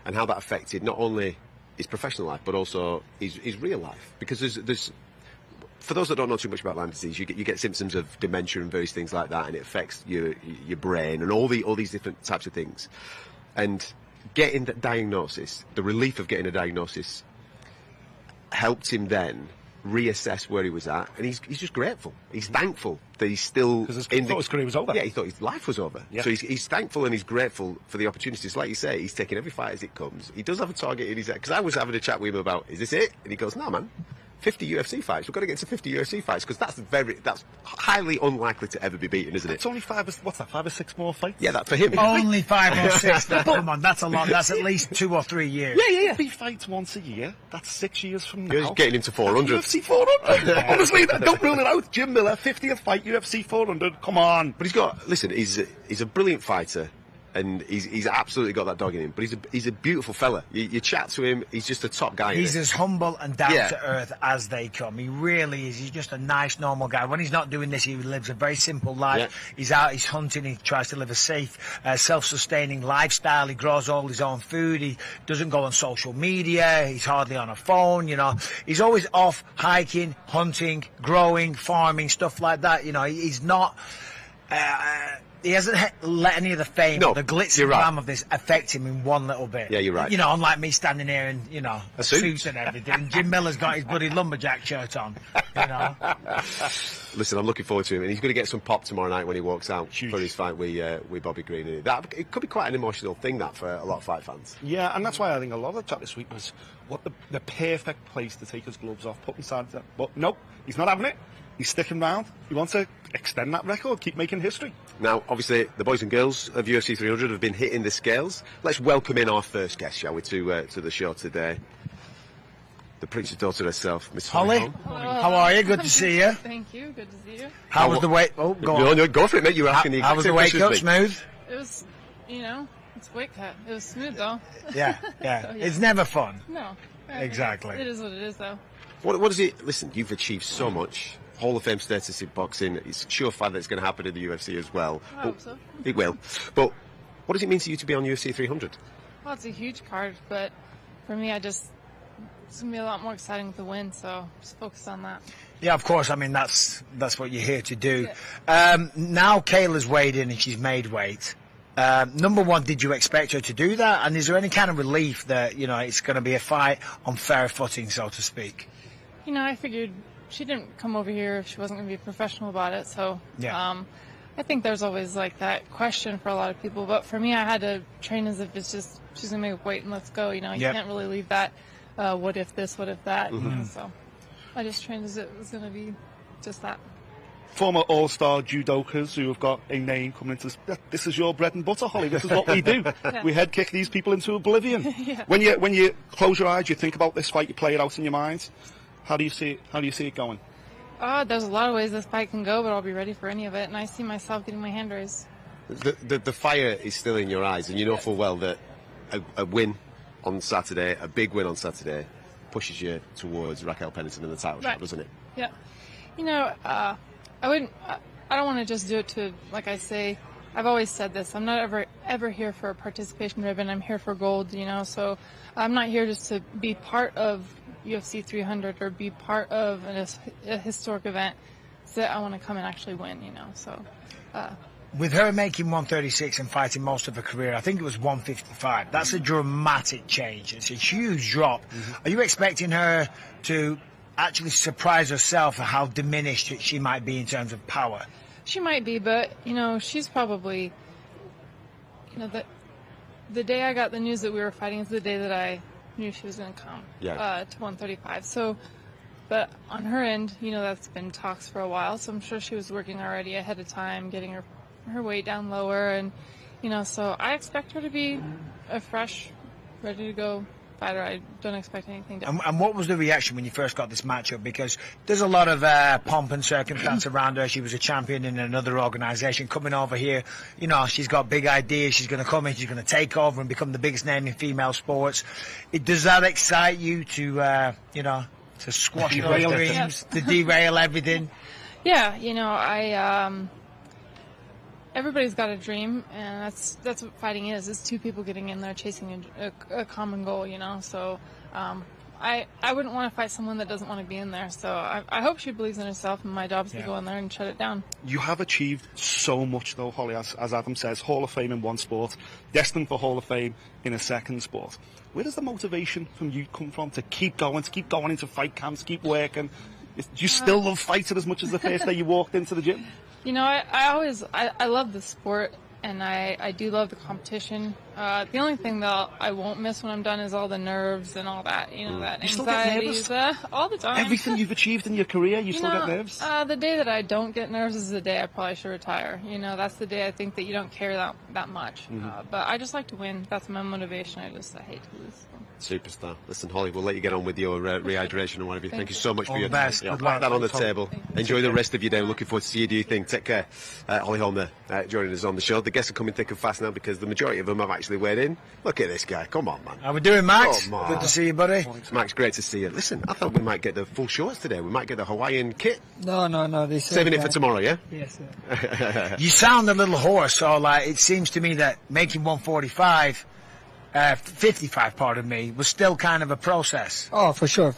and how that affected not only his professional life, but also his real life. Because there's for those that don't know too much about Lyme disease, you get symptoms of dementia and various things like that, and it affects your brain and all these different types of things. And getting that diagnosis, the relief of getting a diagnosis, helped him then reassess where he was at, and he's just grateful. He's thankful that he's still. Because he thought his career was over. Yeah, he thought his life was over. Yeah. So he's thankful and he's grateful for the opportunities. Like you say, he's taking every fight as it comes. He does have a target in his head. Because I was having a chat with him about, is this it? And he goes, no, man. 50 UFC fights. We've got to get to 50 UFC fights because that's highly unlikely to ever be beaten, isn't it? It's only 5 or 6 more fights. Yeah, that for him. Only 5 or 6. Come on, that's a lot. That's at least 2 or 3 years. Yeah. 3 fights once a year. That's 6 years from now. You're getting him to 400. UFC 400. Honestly, don't rule it out. Jim Miller, 50th fight, UFC 400. Come on. But he's a brilliant fighter. And he's absolutely got that dog in him. But he's a beautiful fella. You chat to him, he's just a top guy. He's as humble and down to earth as they come. He really is. He's just a nice, normal guy. When he's not doing this, he lives a very simple life. Yeah. He's out, he's hunting, he tries to live a safe, self-sustaining lifestyle. He grows all his own food. He doesn't go on social media. He's hardly on a phone, you know. He's always off hiking, hunting, growing, farming, stuff like that. You know, he's not... he hasn't let any of the fame, the glitz and glam of this affect him in one little bit. Yeah, you're right. You know, unlike me standing here in, you know, a suit and everything. Jim Miller's got his bloody lumberjack shirt on, you know. Listen, I'm looking forward to him, and he's going to get some pop tomorrow night when he walks out for his fight with Bobby Green. It could be quite an emotional thing, that, for a lot of fight fans. Yeah, and that's why I think a lot of the chat this week was what the perfect place to take his gloves off, put inside that. But nope, he's not having it. He's sticking around. He wants to extend that record, keep making history. Now, obviously, the boys and girls of UFC 300 have been hitting the scales. Let's welcome in our first guest, shall we, to the show today. The Prince's daughter herself, Miss Holly. Holm. How are you? Good to see you. Thank you. Good to see you. How was the wake? Oh, go on. No, go for it, mate. You were asking How was the wake up? Smooth? It was, it's a weight cut. It was smooth, though. Yeah. So, yeah. It's never fun. No. Exactly. It is what it is, though. What is it? Listen, you've achieved so much. Hall of Fame status in boxing. It's surefire that it's going to happen in the UFC as well. I hope so. It will. But what does it mean to you to be on UFC 300? Well, it's a huge card, but for me, it's going to be a lot more exciting with the win, so just focus on that. Yeah, of course. I mean, that's what you're here to do. Yeah. Now Kayla's weighed in and she's made weight. Number one, did you expect her to do that? And is there any kind of relief that, you know, it's going to be a fight on fair footing, so to speak? You know, I figured she didn't come over here if she wasn't going to be professional about it, so I think there's always like that question for a lot of people, but for me, I had to train as if it's just she's going to make weight and let's go. You know, you can't really leave that what if this, what if that. You know, so I just trained as it was going to be just that. Former all-star judokas who have got a name coming into this is your bread and butter, Holly. This is what we do. We head kick these people into oblivion. When you close your eyes, you think about this fight, you play it out in your mind. How do you see it going? There's a lot of ways this fight can go, but I'll be ready for any of it, and I see myself getting my hand raised. The fire is still in your eyes, and you know full well that a win on Saturday, a big win on Saturday, pushes you towards Raquel Pennington in the title shot, doesn't it? Yeah. You know, I don't want to just do it to, like I say, I've always said this, I'm not ever here for a participation ribbon, I'm here for gold, you know, so I'm not here just to be part of UFC 300 or be part of a historic event, so I want to come and actually win, you know, so. With her making 136 and fighting most of her career, I think it was 155. That's a dramatic change. It's a huge drop. Are you expecting her to actually surprise herself at how diminished she might be in terms of power? She might be, but, you know, she's probably, you know, the day I got the news that we were fighting is the day that I knew she was going to come to 135. So, but on her end, you know, that's been talks for a while, so I'm sure she was working already ahead of time, getting her weight down lower, and, you know, so I expect her to be a fresh, ready to go fighter. I don't expect anything different. And what was the reaction when you first got this matchup? Because there's a lot of pomp and circumstance around her. She was a champion in another organisation. Coming over here, you know, she's got big ideas. She's going to come in, she's going to take over and become the biggest name in female sports. Does that excite you to, you know, to squash those dreams, to derail everything? Yeah, you know, everybody's got a dream, and that's what fighting is. It's two people getting in there chasing a common goal, you know. So I wouldn't want to fight someone that doesn't want to be in there. So I hope she believes in herself, and my job is to go in there and shut it down. You have achieved so much, though, Holly, as Adam says, Hall of Fame in one sport, destined for Hall of Fame in a second sport. Where does the motivation from you come from to keep going into fight camps, keep working? Do you still love fighting as much as the first day you walked into the gym? You know, I love the sport, and I do love the competition, The only thing that I won't miss when I'm done is all the nerves and all that, that You still get anxiety. All the time. Everything you've achieved in your career, you still get nerves? The day that I don't get nerves is the day I probably should retire. That's the day I think that you don't care that much. But I just like to win. That's my motivation. I hate to lose. Superstar. Listen, Holly, we'll let you get on with your rehydration and whatever. Thank you so much for your best. time. Put that on the table. Enjoy the rest of your day. Looking forward to see you do your thing. Take care. Holly Holm there, joining us on the show. The guests are coming thick and fast now because the majority of them have actually weighed in. Look at this guy. Come on, man. How we doing, Max? Good to see you, buddy. Max, great to see you. Listen, I thought we might get the full shorts today. We might get the Hawaiian kit. No. They saving it for tomorrow, yeah? Yes, sir. You sound a little hoarse, so it seems to me that making 145... 55, pardon me, was still kind of a process. Oh, for sure.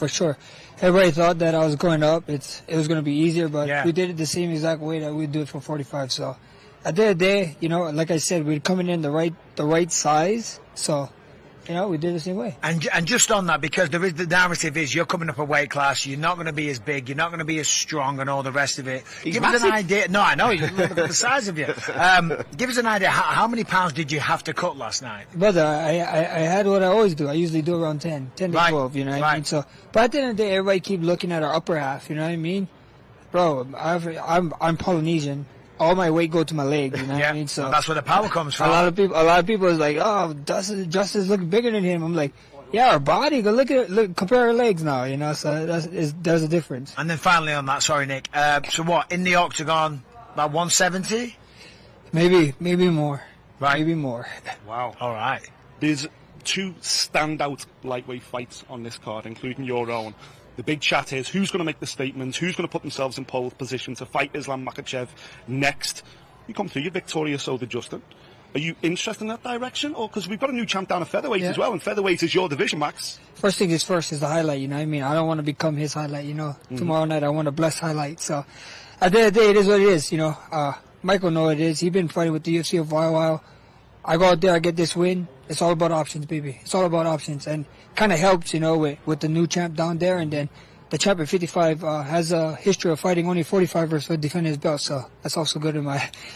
Everybody thought that I was going up. It was going to be easier, but we did it the same exact way that we do it for 45. So at the end of the day, like I said, we're coming in the right size. So, we did it the same way. And just on that, because the narrative is you're coming up a weight class, you're not going to be as big, you're not going to be as strong and all the rest of it. He's give massive. us an idea. No, I know, look at the size of you. Give us an idea, how many pounds did you have to cut last night? Brother, I had what I always do. I usually do around 10 to 12, you know what I mean? So, but at the end of the day, everybody keep looking at our upper half, you know what I mean? Bro, I'm Polynesian. All my weight go to my legs, you know what I mean? So that's where the power comes from. A lot of people is like, oh, Justice look bigger than him. I'm like, yeah, our body. Go compare our legs now, So there's a difference. And then finally on that, sorry, Nick. So what in the octagon? About 170? Maybe more. Right. Maybe more. Wow. All right. There's two standout lightweight fights on this card, including your own. The big chat is who's going to make the statements, who's going to put themselves in pole position to fight Islam Makhachev next. You come through, you're victorious, so did Justin. Are you interested in that direction? Or because we've got a new champ down at featherweight as well, and featherweight is your division, Max. First thing is first is the highlight, you know what I mean? I don't want to become his highlight, Tomorrow night I want a blessed highlight. So at the end of the day, it is what it is, Michael know what it is. He's been fighting with the UFC for a while. I go out there, I get this win. It's all about options, baby. It's all about options. And kind of helps, with the new champ down there. And then the champ at 55 has a history of fighting only 45ers for defending his belt. So that's also good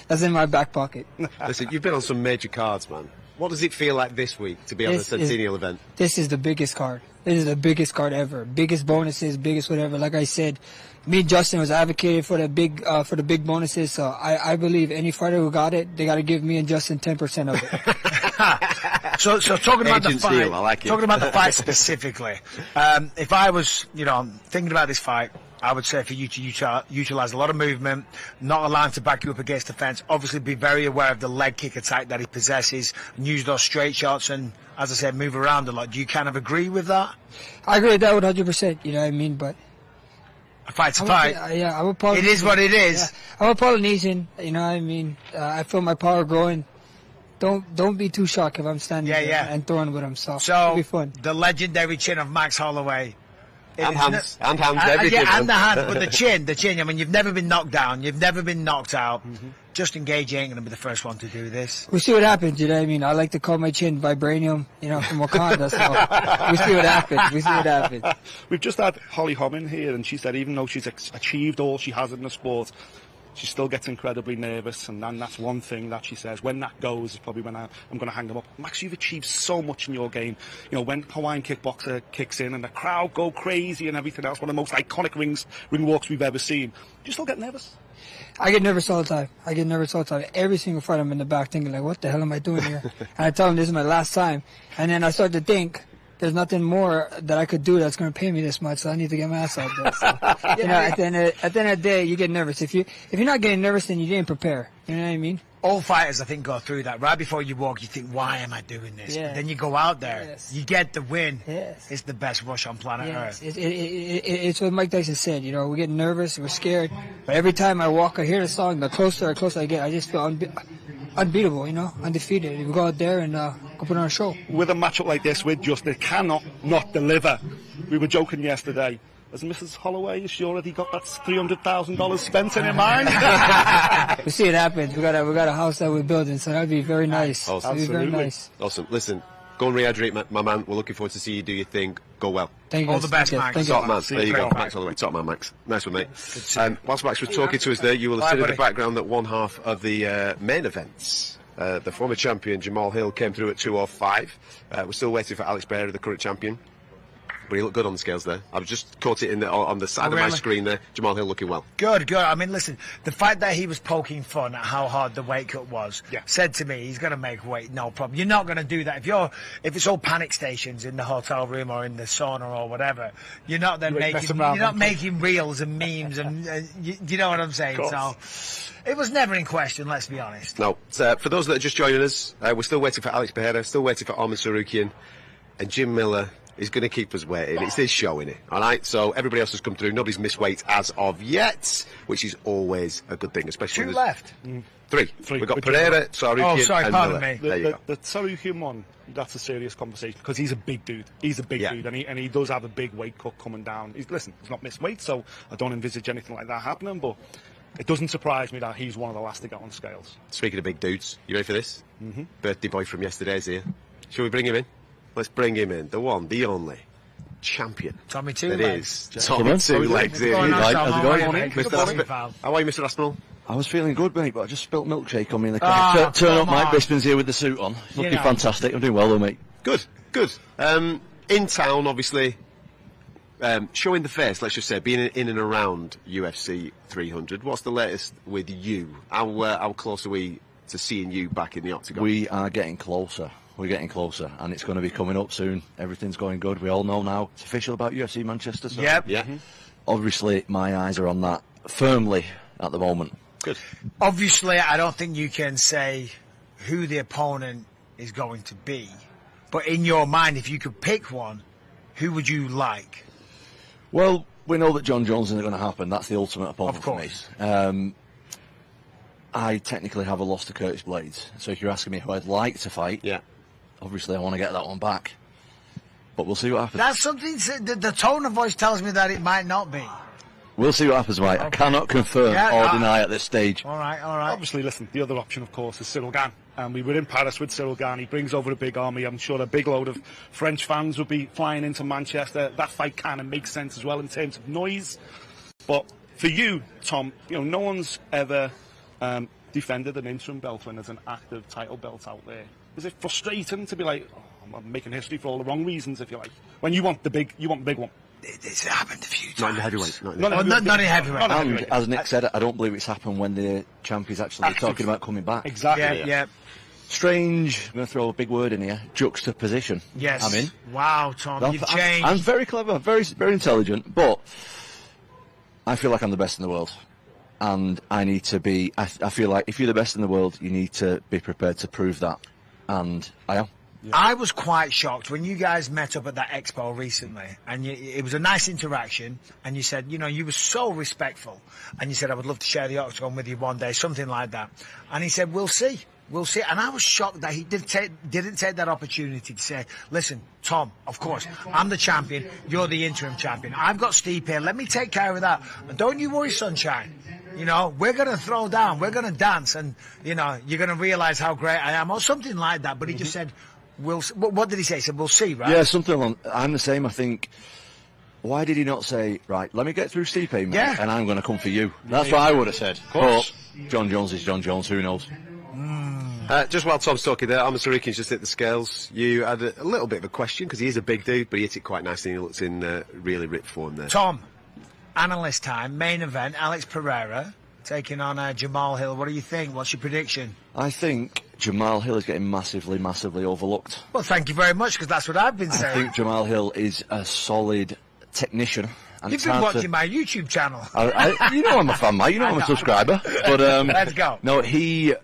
that's in my back pocket. Listen, you've been on some major cards, man. What does it feel like this week to be on the Centennial event? This is the biggest card. This is the biggest card ever. Biggest bonuses, biggest whatever. Like I said, me and Justin was advocated for the big bonuses. So I believe any fighter who got it, they got to give me and Justin 10% of it. So talking about the fight, I like it. talking about the fight specifically, if I was, thinking about this fight, I would say for you to utilise a lot of movement, not allowing to back you up against the fence. Obviously, be very aware of the leg kick attack that he possesses, and use those straight shots. And as I said, move around a lot. Do you kind of agree with that? I agree with that 100%. You know what I mean? But a fight's a fight. I'm a Polynesian. It is what it is. Yeah, I'm a Polynesian. You know what I mean? I feel my power growing. Don't be too shocked if I'm standing there and throwing with him. So it'll be fun. The legendary chin of Max Holloway. And hands, everything. Yeah, and the hands, but the chin. I mean, you've never been knocked down. You've never been knocked out. Justin Gaethje ain't going to be the first one to do this. We see what happens, you know what I mean? I like to call my chin vibranium, from Wakanda, so we see what happens. We've just had Holly Holm in here, and she said even though she's achieved all she has in the sport, she still gets incredibly nervous, and then that's one thing that she says. When that goes is probably when I'm going to hang them up. Max, you've achieved so much in your game. When Hawaiian Kickboxer kicks in and the crowd go crazy and everything else, one of the most iconic ring walks we've ever seen. Do you still get nervous? I get nervous all the time. Every single fight I'm in the back thinking, like, what the hell am I doing here? And I tell them this is my last time. And then I start to think, there's nothing more that I could do that's going to pay me this much, so I need to get my ass out there. So, at the end of the day, you get nervous. If you're not getting nervous, then you didn't prepare. You know what I mean? All fighters, I think, go through that. Right before you walk, you think, why am I doing this? Yeah. But then you go out there, you get the win. Yes. It's the best rush on planet Earth. It's what Mike Tyson said. We get nervous, we're scared. But every time I walk, I hear the song, the closer I get, I just feel unbeatable, undefeated. We go out there and go put on a show. With a matchup like this, with Justin, it cannot not deliver. We were joking yesterday. Has Mrs. Holloway, has she already got that $300,000 spent in her mind? We see it happens. We got a house that we're building, so that'd be very nice. Awesome. That'd be very nice. Awesome. Listen, go and rehydrate, my man. We're looking forward to see you do your thing. Go well. Thank you. All the best, Max. Top man. There you go. Max Holloway. Top man, Max. Nice one, mate. Whilst Max was talking to us there, you will have seen in the background that one half of the main events The former champion, Jamahal Hill, came through at 205. We're still waiting for Alex Pereira, the current champion. But he looked good on the scales there. I've just caught it on the side of my screen there. Jamahal Hill looking well. Good. I mean, listen, the fact that he was poking fun at how hard the weight cut was said to me he's going to make weight, no problem. You're not going to do that. If it's all panic stations in the hotel room or in the sauna or whatever, you're not making reels and memes and you know what I'm saying? So it was never in question, let's be honest. No. For those that are just joining us, we're still waiting for Alex Pereira, still waiting for Arman Tsarukyan, and Jim Miller is going to keep us waiting. It's his show, innit? All right? So everybody else has come through. Nobody's missed weight as of yet, which is always a good thing, especially... Two left. Three. We've got Pereira, Tsarukyan, and pardon Miller. me. There you go. The Tsarukyan one, that's a serious conversation, because he's a big dude. He's a big dude, and he does have a big weight cut coming down. He's not missed weight, so I don't envisage anything like that happening, but it doesn't surprise me that he's one of the last to get on scales. Speaking of big dudes, you ready for this? Birthday boy from yesterday's here. Shall we bring him in? Let's bring him in. The one, the only champion. Tommy Two Legs. Tommy Two Legs here. How's it going? How are you, Mr. Aspinall? I was feeling good, mate, but I just spilt milkshake on me in the car. Turn up, Mike Bisping's here with the suit on. Looking fantastic. I'm doing well, though, mate. Good. In town, obviously, showing the face, let's just say, being in and around UFC 300. What's the latest with you? How close are we to seeing you back in the octagon? We are getting closer. We're getting closer, and it's going to be coming up soon. Everything's going good. We all know now it's official about UFC Manchester. So obviously, my eyes are on that firmly at the moment. Good. Obviously, I don't think you can say who the opponent is going to be, but in your mind, if you could pick one, who would you like? Well, we know that John Jones isn't going to happen. That's the ultimate opponent for me. I technically have a loss to Curtis Blades, so if you're asking me who I'd like to fight, obviously I want to get that one back. But we'll see what happens. That's something, the tone of voice tells me that it might not be. We'll see what happens, mate. I cannot confirm or deny at this stage. All right. Obviously, listen, the other option, of course, is Cyril Gane. And we were in Paris with Cyril Gane. He brings over a big army. I'm sure a big load of French fans would be flying into Manchester. That fight kind of makes sense as well in terms of noise. But for you, Tom, no one's ever defended an interim belt when there's an active title belt out there. Is it frustrating to be like, I'm making history for all the wrong reasons, if you like, when you want the big one? It's happened a few times. Not in heavyweight. Not in heavyweight. And as Nick said, I don't believe it's happened when the champion's actually talking about coming back. Exactly. Yeah. Strange, I'm going to throw a big word in here, juxtaposition. Yes. I'm in. Wow, Tom, you've changed. I'm very clever, very, very intelligent, but I feel like I'm the best in the world. And I need to be, I feel like if you're the best in the world, you need to be prepared to prove that. And I am. Yeah. I was quite shocked when you guys met up at that expo recently, and it was a nice interaction, and you said, you were so respectful, and you said, I would love to share the octagon with you one day, something like that. And he said, we'll see. And I was shocked that he didn't take that opportunity to say, listen, Tom, of course, I'm the champion, you're the interim champion. I've got Steve here, let me take care of that. And don't you worry, sunshine. We're going to throw down, we're going to dance, and, you're going to realise how great I am, or something like that. But he just said, what did he say? He said, we'll see, right? Yeah, something along. I'm the same, I think. Why did he not say, right, let me get through Stipe, mate, and I'm going to come for you? That's what I would have said. But John Jones is John Jones, who knows? Just while Tom's talking there, Arman Tsarukyan's just hit the scales. You had a little bit of a question, because he is a big dude, but he hit it quite nicely, and he looks in really ripped form there. Tom, analyst time, main event, Alex Pereira taking on Jamahal Hill. What do you think? What's your prediction? I think Jamahal Hill is getting massively, massively overlooked. Well, thank you very much, because that's what I've been saying. I think Jamahal Hill is a solid technician. And you've been watching my YouTube channel. I'm a fan, mate. I'm a subscriber. But let's go. No, he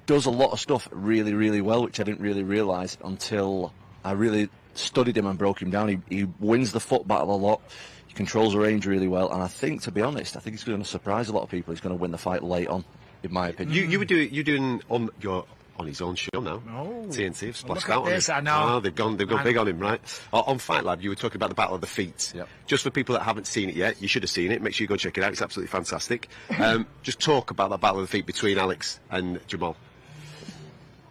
does a lot of stuff really, really well, which I didn't really realise until I really studied him and broke him down. He wins the foot battle a lot. He controls the range really well, and I think, to be honest, he's going to surprise a lot of people. He's going to win the fight late on, in my opinion. You're doing on his own show now. Oh, TNT have splashed out on him. I know. Oh, they've gone big on him, right? On Fight Lab, you were talking about the Battle of the Feet. Yep. Just for people that haven't seen it yet, you should have seen it. Make sure you go check it out. It's absolutely fantastic. Just talk about that Battle of the Feet between Alex and Jamahal.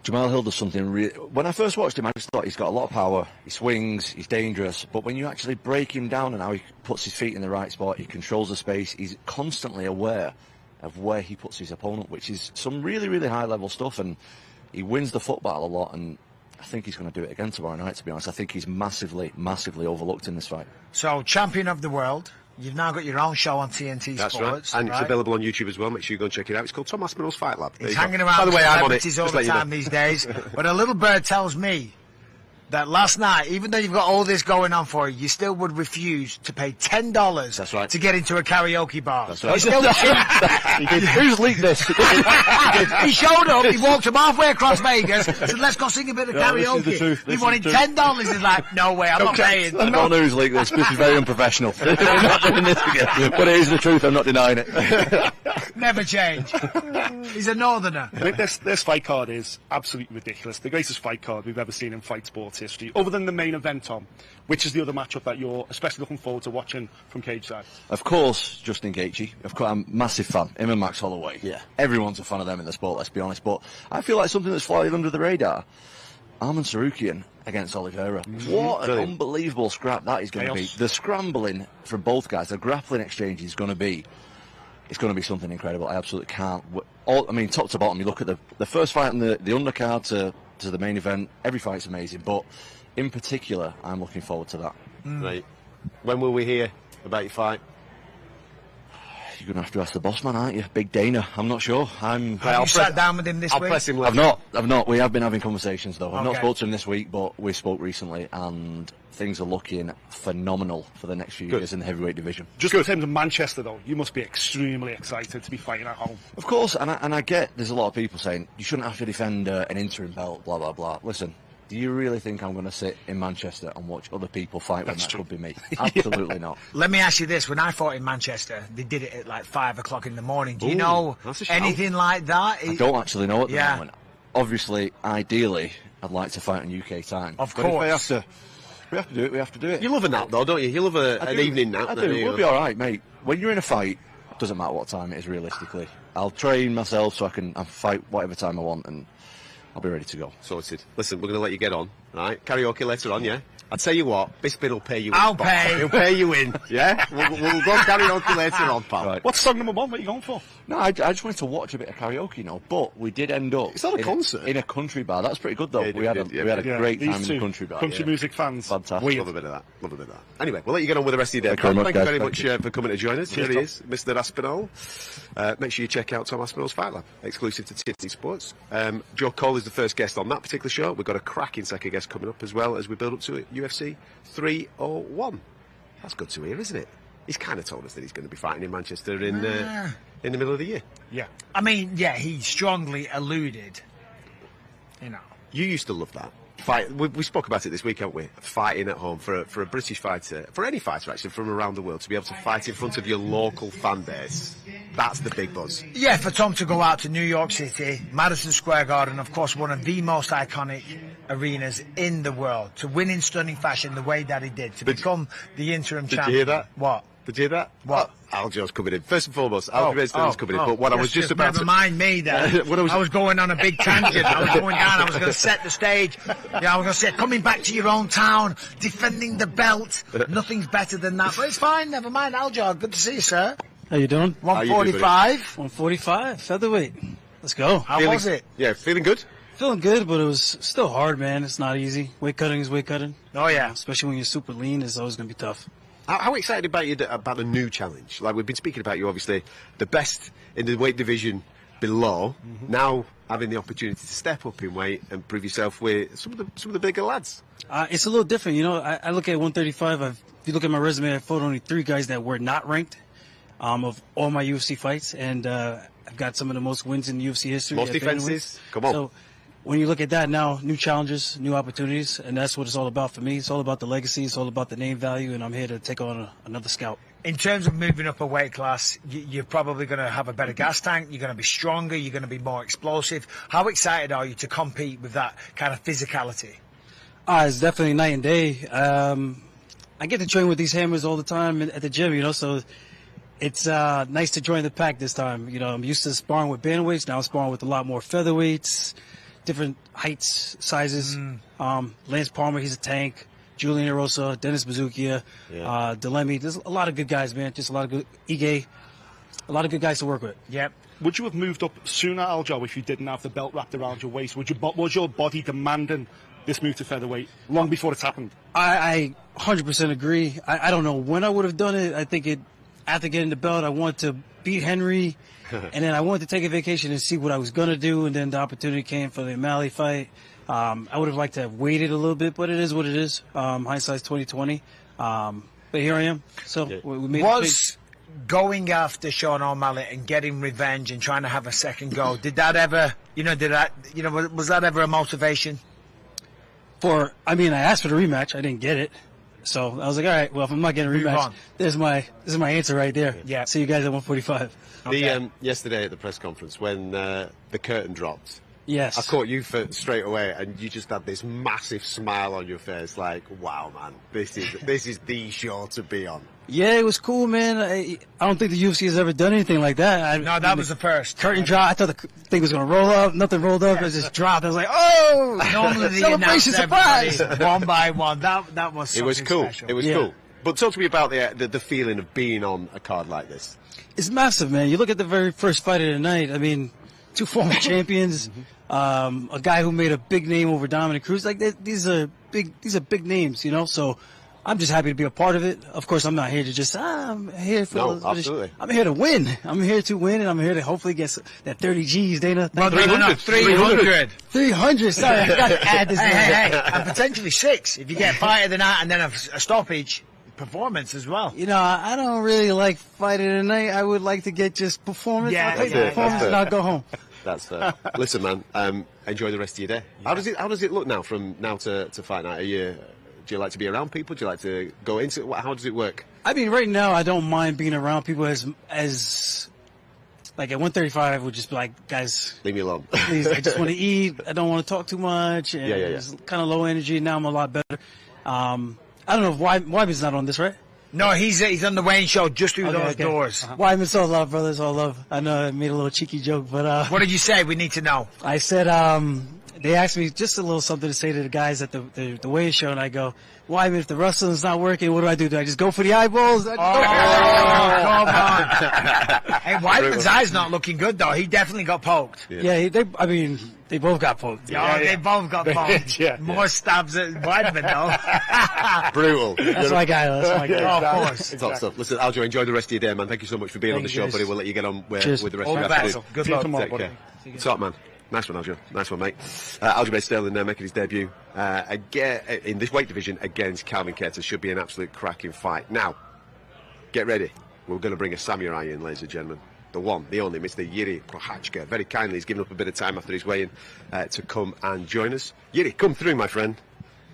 Jamahal Hill does something really... When I first watched him, I just thought he's got a lot of power, he swings, he's dangerous, but when you actually break him down and how he puts his feet in the right spot, he controls the space, he's constantly aware of where he puts his opponent, which is some really, really high-level stuff, and he wins the foot battle a lot, and I think he's going to do it again tomorrow night, to be honest. I think he's massively overlooked in this fight. So, champion of the world. You've now got your own show on TNT That's Sports. right. And it's available on YouTube as well. Make sure you go and check it out. It's called Tom Aspinall's Fight Lab. He's hanging around By the way, I'm on it. celebrities all Just the let you know. time these days. But a little bird tells me that last night, even though you've got all this going on for you, you still would refuse to pay $10 That's right. to get into a karaoke bar. That's right. He did. Who's leaked this? He showed up, he walked him halfway across Vegas, said, let's go sing a bit of Yeah, this karaoke. is the truth. He This wanted is the truth. $10. He's like, no way, I'm not paying. I don't know who's leaked this. This is very unprofessional. We're not doing this again. But it is the truth. I'm not denying it. Never change. He's a northerner. I think this fight card is absolutely ridiculous. The greatest fight card we've ever seen in fight sports history, other than the main event, Tom. Which is the other matchup that you're especially looking forward to watching from cage side? Of course, Justin Gaethje. Of course, I'm a massive fan. Him and Max Holloway. Yeah. Everyone's a fan of them in the sport, let's be honest. But I feel like something that's flying under the radar. Arman Tsarukyan against Pereira. What an unbelievable scrap that is going to be. The scrambling from both guys, the grappling exchange is going to be... It's going to be something incredible. I absolutely can't... top to bottom, you look at the first fight on the undercard to the main event, every fight's amazing, but in particular, I'm looking forward to that. Right. When will we hear about your fight? You're going to have to ask the boss man, aren't you? Big Dana. I'm not sure. Have you sat down with him this I'll week? press him I've later. not. We have been having conversations, though. I've not Okay. spoken to him this week, but we spoke recently, and things are looking phenomenal for the next few years in the heavyweight division. Just in terms of Manchester, though, you must be extremely excited to be fighting at home. Of course, and I get there's a lot of people saying you shouldn't have to defend an interim belt, blah, blah, blah. Listen, do you really think I'm going to sit in Manchester and watch other people fight when that could be me? Absolutely not. Let me ask you this. When I fought in Manchester, they did it at like 5 o'clock in the morning. Do you know that's a shout. anything like that? I don't actually know at the Yeah. moment. Obviously, ideally, I'd like to fight on UK time. Of But if course. we have to do it, we have to do it. You love a nap, though, don't you? You love an evening nap. I don't do. you? We'll be all right, mate. When you're in a fight, it doesn't matter what time it is, realistically. I'll train myself so I can fight whatever time I want, and I'll be ready to go. Sorted. Listen, we're going to let you get on, right? Karaoke later on, yeah? I'll tell you what, Bispin will pay you in. I'll pay. He'll pay you in, yeah? We'll go karaoke later on, pal. Right. What's song number one? What are you going for? No, I just wanted to watch a bit of karaoke, you know, but we did end up... It's not a concert. In a country bar. That's pretty good, though. Yeah, we had a great these time in two the country bar. country music fans. Fantastic. Love a bit of that. Love a bit of that. Anyway, we'll let you get on with the rest of your day. Thank you Thank very you much, very guys. much for coming to join us. Cheers, There he Tom. is, Mr. Aspinall. Make sure you check out Tom Aspinall's Fight Lab, exclusive to TNT Sports. Joe Cole is the first guest on that particular show. We've got a cracking second guest coming up as well as we build up to it. UFC 301. That's good to hear, isn't it? He's kind of told us that he's going to be fighting in Manchester in the middle of the year. Yeah. I mean, yeah, he strongly alluded, you know. You used to love that. Fight. We spoke about it this week, haven't we? Fighting at home for a British fighter, for any fighter actually from around the world, to be able to fight in front of your local fan base. That's the big buzz. Yeah, for Tom to go out to New York City, Madison Square Garden, of course, one of the most iconic arenas in the world, to win in stunning fashion the way that he did, to become the interim champion. Did you hear that? What? Did you hear that? What? Aljo's coming in. First and foremost, Aljamain Sterling's coming in. But what I was just about never to... mind me then. What I was going on a big tangent. I was going down. I was going to set the stage. Yeah, I was going to say, coming back to your own town, defending the belt. Nothing's better than that. But it's fine. Never mind. Aljo, good to see you, sir. How you doing? 145. 145, featherweight. Let's go. How was it? Yeah, feeling good? Feeling good, but it was still hard, man. It's not easy. Weight cutting is weight cutting. Oh, yeah. Especially when you're super lean, it's always going to be tough. How excited about the new challenge? Like, we've been speaking about you, obviously, the best in the weight division below. Now having the opportunity to step up in weight and prove yourself with some of the bigger lads. It's a little different. You know, I look at 135. If you look at my resume, I fought only 3 guys that were not ranked of all my UFC fights. And I've got some of the most wins in UFC history. Most defenses. Come on. So when you look at that now, new challenges, new opportunities, and that's what it's all about for me. It's all about the legacy. It's all about the name value, and I'm here to take on another scout. In terms of moving up a weight class, you're probably going to have a better gas tank. You're going to be stronger. You're going to be more explosive. How excited are you to compete with that kind of physicality? It's definitely night and day. I get to train with these hammers all the time at the gym, you know, so it's nice to join the pack this time. You know, I'm used to sparring with bantamweights. Now I'm sparring with a lot more featherweights, different heights, sizes. Lance Palmer, he's a tank. Julian Erosa, Dennis Bazookia, Delemy. There's a lot of good guys, man. Just a lot of good. Ige. a lot of good guys to work with. Yep. Would you have moved up sooner, Aljo, if you didn't have the belt wrapped around your waist? Was your body demanding this move to featherweight long before it's happened? I 100% agree. I don't know when I would have done it. I think after getting the belt, I wanted to beat Henry, and then I wanted to take a vacation and see what I was going to do, and then the opportunity came for the O'Malley fight. I would have liked to have waited a little bit, but it is what it is. Hindsight's 20/20. But here I am. So we made going after Sean O'Malley and getting revenge and trying to have a second go, was that ever a motivation? I asked for the rematch. I didn't get it. So I was like, all right, well, if I'm not getting a rematch, this is my answer right there. Yeah. See you guys at 145. Okay. Yesterday at the press conference, when the curtain dropped, yes, I caught you straight away, and you just had this massive smile on your face, like, wow, man, this is the show to be on. Yeah, it was cool, man. I don't think the UFC has ever done anything like that. That was the first. Curtain drop. I thought the thing was going to roll up. Nothing rolled up. It just dropped. I was like, oh! Normally celebration surprise! One by one. That was something It was cool. special. It was cool. But talk to me about the feeling of being on a card like this. It's massive, man. You look at the very first fight of the night. I mean, 2 former champions, a guy who made a big name over Dominic Cruz. Like these are big names, you know. So I'm just happy to be a part of it. Of course, I'm not here to just I'm here for. Absolutely. I'm here to win. I'm here to win, and I'm here to hopefully get that 30 G's, Dana. Well, 300. 300. Sorry, I got to add this. Hey, and potentially 6 if you get fight of the night and then a stoppage. Performance as well. You know, I don't really like fight of the night. I would like to get just performance. Yeah, I'll take the performance and I'll go home. That's fair. Listen, man, enjoy the rest of your day. Yeah. How does it look now from now to fight night? Do you like to be around people? Do you like to go into it? How does it work? I mean, right now I don't mind being around people as like at 135 I would just be like, guys, leave me alone. Please, I just want to eat. I don't want to talk too much. And It's kind of low energy. Now I'm a lot better. I don't know if Wyman's not on this, right? No, he's on the Wayne show just through those doors. Wyman's all love, brothers, all love. I know I made a little cheeky joke, but what did you say? We need to know. I said they asked me just a little something to say to the guys at the Wayne show, and I go, Wyman, if the wrestling's not working, what do I do? Do I just go for the eyeballs? Come on. Hey, Wyman's eye's not looking good though. He definitely got poked. Yeah, they both got poked. They both got poked. More stabs at Weidman, though. Brutal. That's my guy. Of course. Top stuff. Listen, Aljo, enjoy the rest of your day, man. Thank you so much for being on the show, buddy. We'll let you get on with the rest of your afternoon. Good luck. Take care. Top man. Nice one, Aljo. Nice one, mate. Aljamain Sterling there making his debut again in this weight division against Calvin Kattar. Should be an absolute cracking fight. Now, get ready. We're going to bring a samurai in, ladies and gentlemen. The one, the only, Mr. Jiri Prochazka. Very kindly, he's given up a bit of time after his weigh-in to come and join us. Jiri, come through, my friend.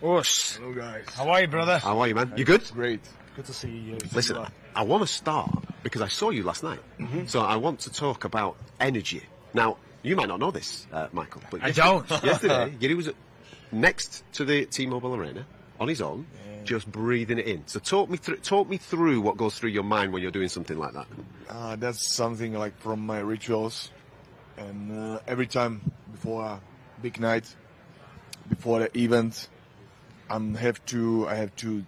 Us. Hello, guys. How are you, brother? How are you, man? You good? Great. Good to see you. Listen, I want to start because I saw you last night. So I want to talk about energy. Now, you might not know this, Michael. But I don't. Yesterday, Jiri was next to the T-Mobile Arena on his own, just breathing it in. So talk me through what goes through your mind when you're doing something like that. That's something like from my rituals, and every time before a big night, before the event, I have to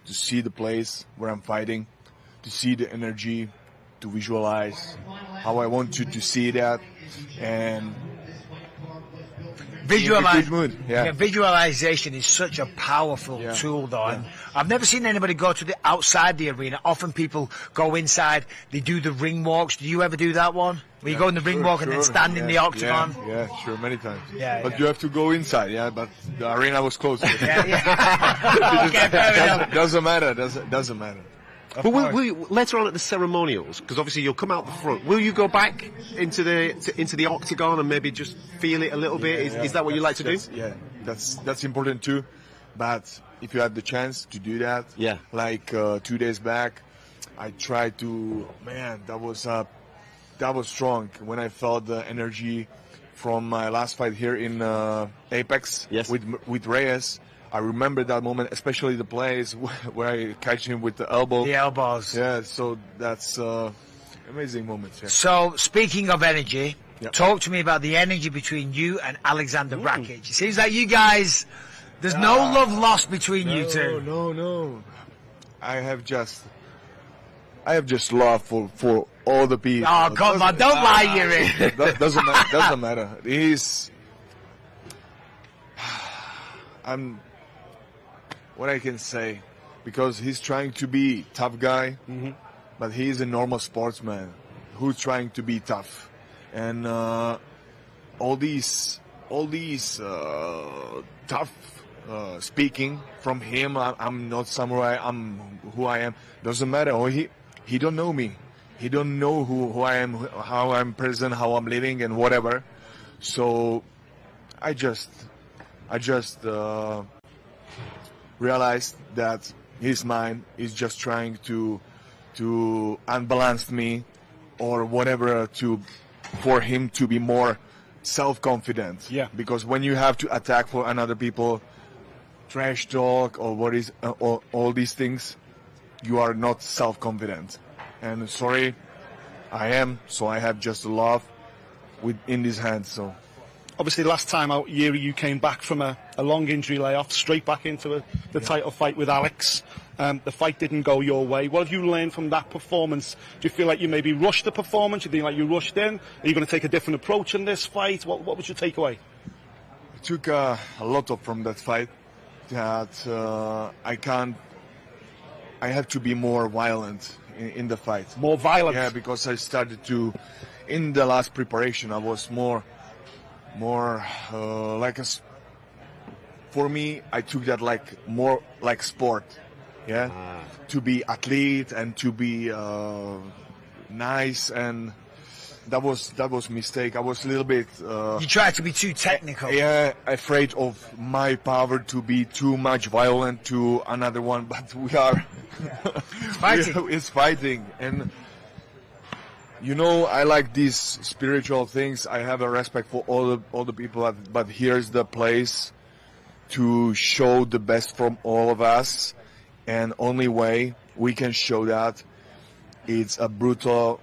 see the place where I'm fighting, to see the energy, to visualize how I want to see that, and visualization is such a powerful tool, though. And I've never seen anybody go to the outside the arena. Often people go inside. They do the ring walks. Do you ever do that one? Where you go in the ring walk and then stand in the octagon? Yeah, sure, many times. But you have to go inside, but the arena was closed. Okay, fair enough. Doesn't matter. Doesn't matter. But will you, later on at the ceremonials, because obviously you'll come out the front, will you go back into the octagon and maybe just feel it a little bit? Is that what you like to do? Yeah, that's important too. But if you have the chance to do that, like 2 days back, I tried to. Man, that was strong when I felt the energy from my last fight here in Apex with Reyes. I remember that moment, especially the plays where I catch him with the elbow. The elbows. Yeah, so that's amazing moments. Yeah. So, speaking of energy, talk to me about the energy between you and Alexander Rakic. It seems like you guys, there's no love lost between you two. No. I have just I have just love for all the people. Oh, come on, don't lie, Jiri. Doesn't matter. What I can say, because he's trying to be tough guy, but he's a normal sportsman who's trying to be tough, and all these tough speaking from him. I'm not samurai. I'm who I am. Doesn't matter. Or he don't know me. He don't know who I am, how I'm present, how I'm living, and whatever. So I just realized that his mind is just trying to unbalance me or whatever for him to be more self-confident. Yeah. Because when you have to attack for another people, trash talk or all these things, you are not self-confident. And sorry, I am. So I have just love in his hands. So. Obviously, last time out, Jiri, you came back from a long injury layoff, straight back into the title fight with Alex. The fight didn't go your way. What have you learned from that performance? Do you feel like you maybe rushed the performance? Do you feel like you rushed in? Are you going to take a different approach in this fight? What was your takeaway? I took a lot from that fight. That I have to be more violent in the fight. More violent? Yeah, because I started to, in the last preparation, I was more like for me, I took that more like sport. Yeah, to be athlete and to be nice, and that was mistake. I was a little bit. You tried to be too technical. Yeah, afraid of my power to be too much violent to another one, but we are fighting. It's fighting, and I like these spiritual things. I have a respect for all the people, but here's the place to show the best from all of us. And only way we can show that it's a brutal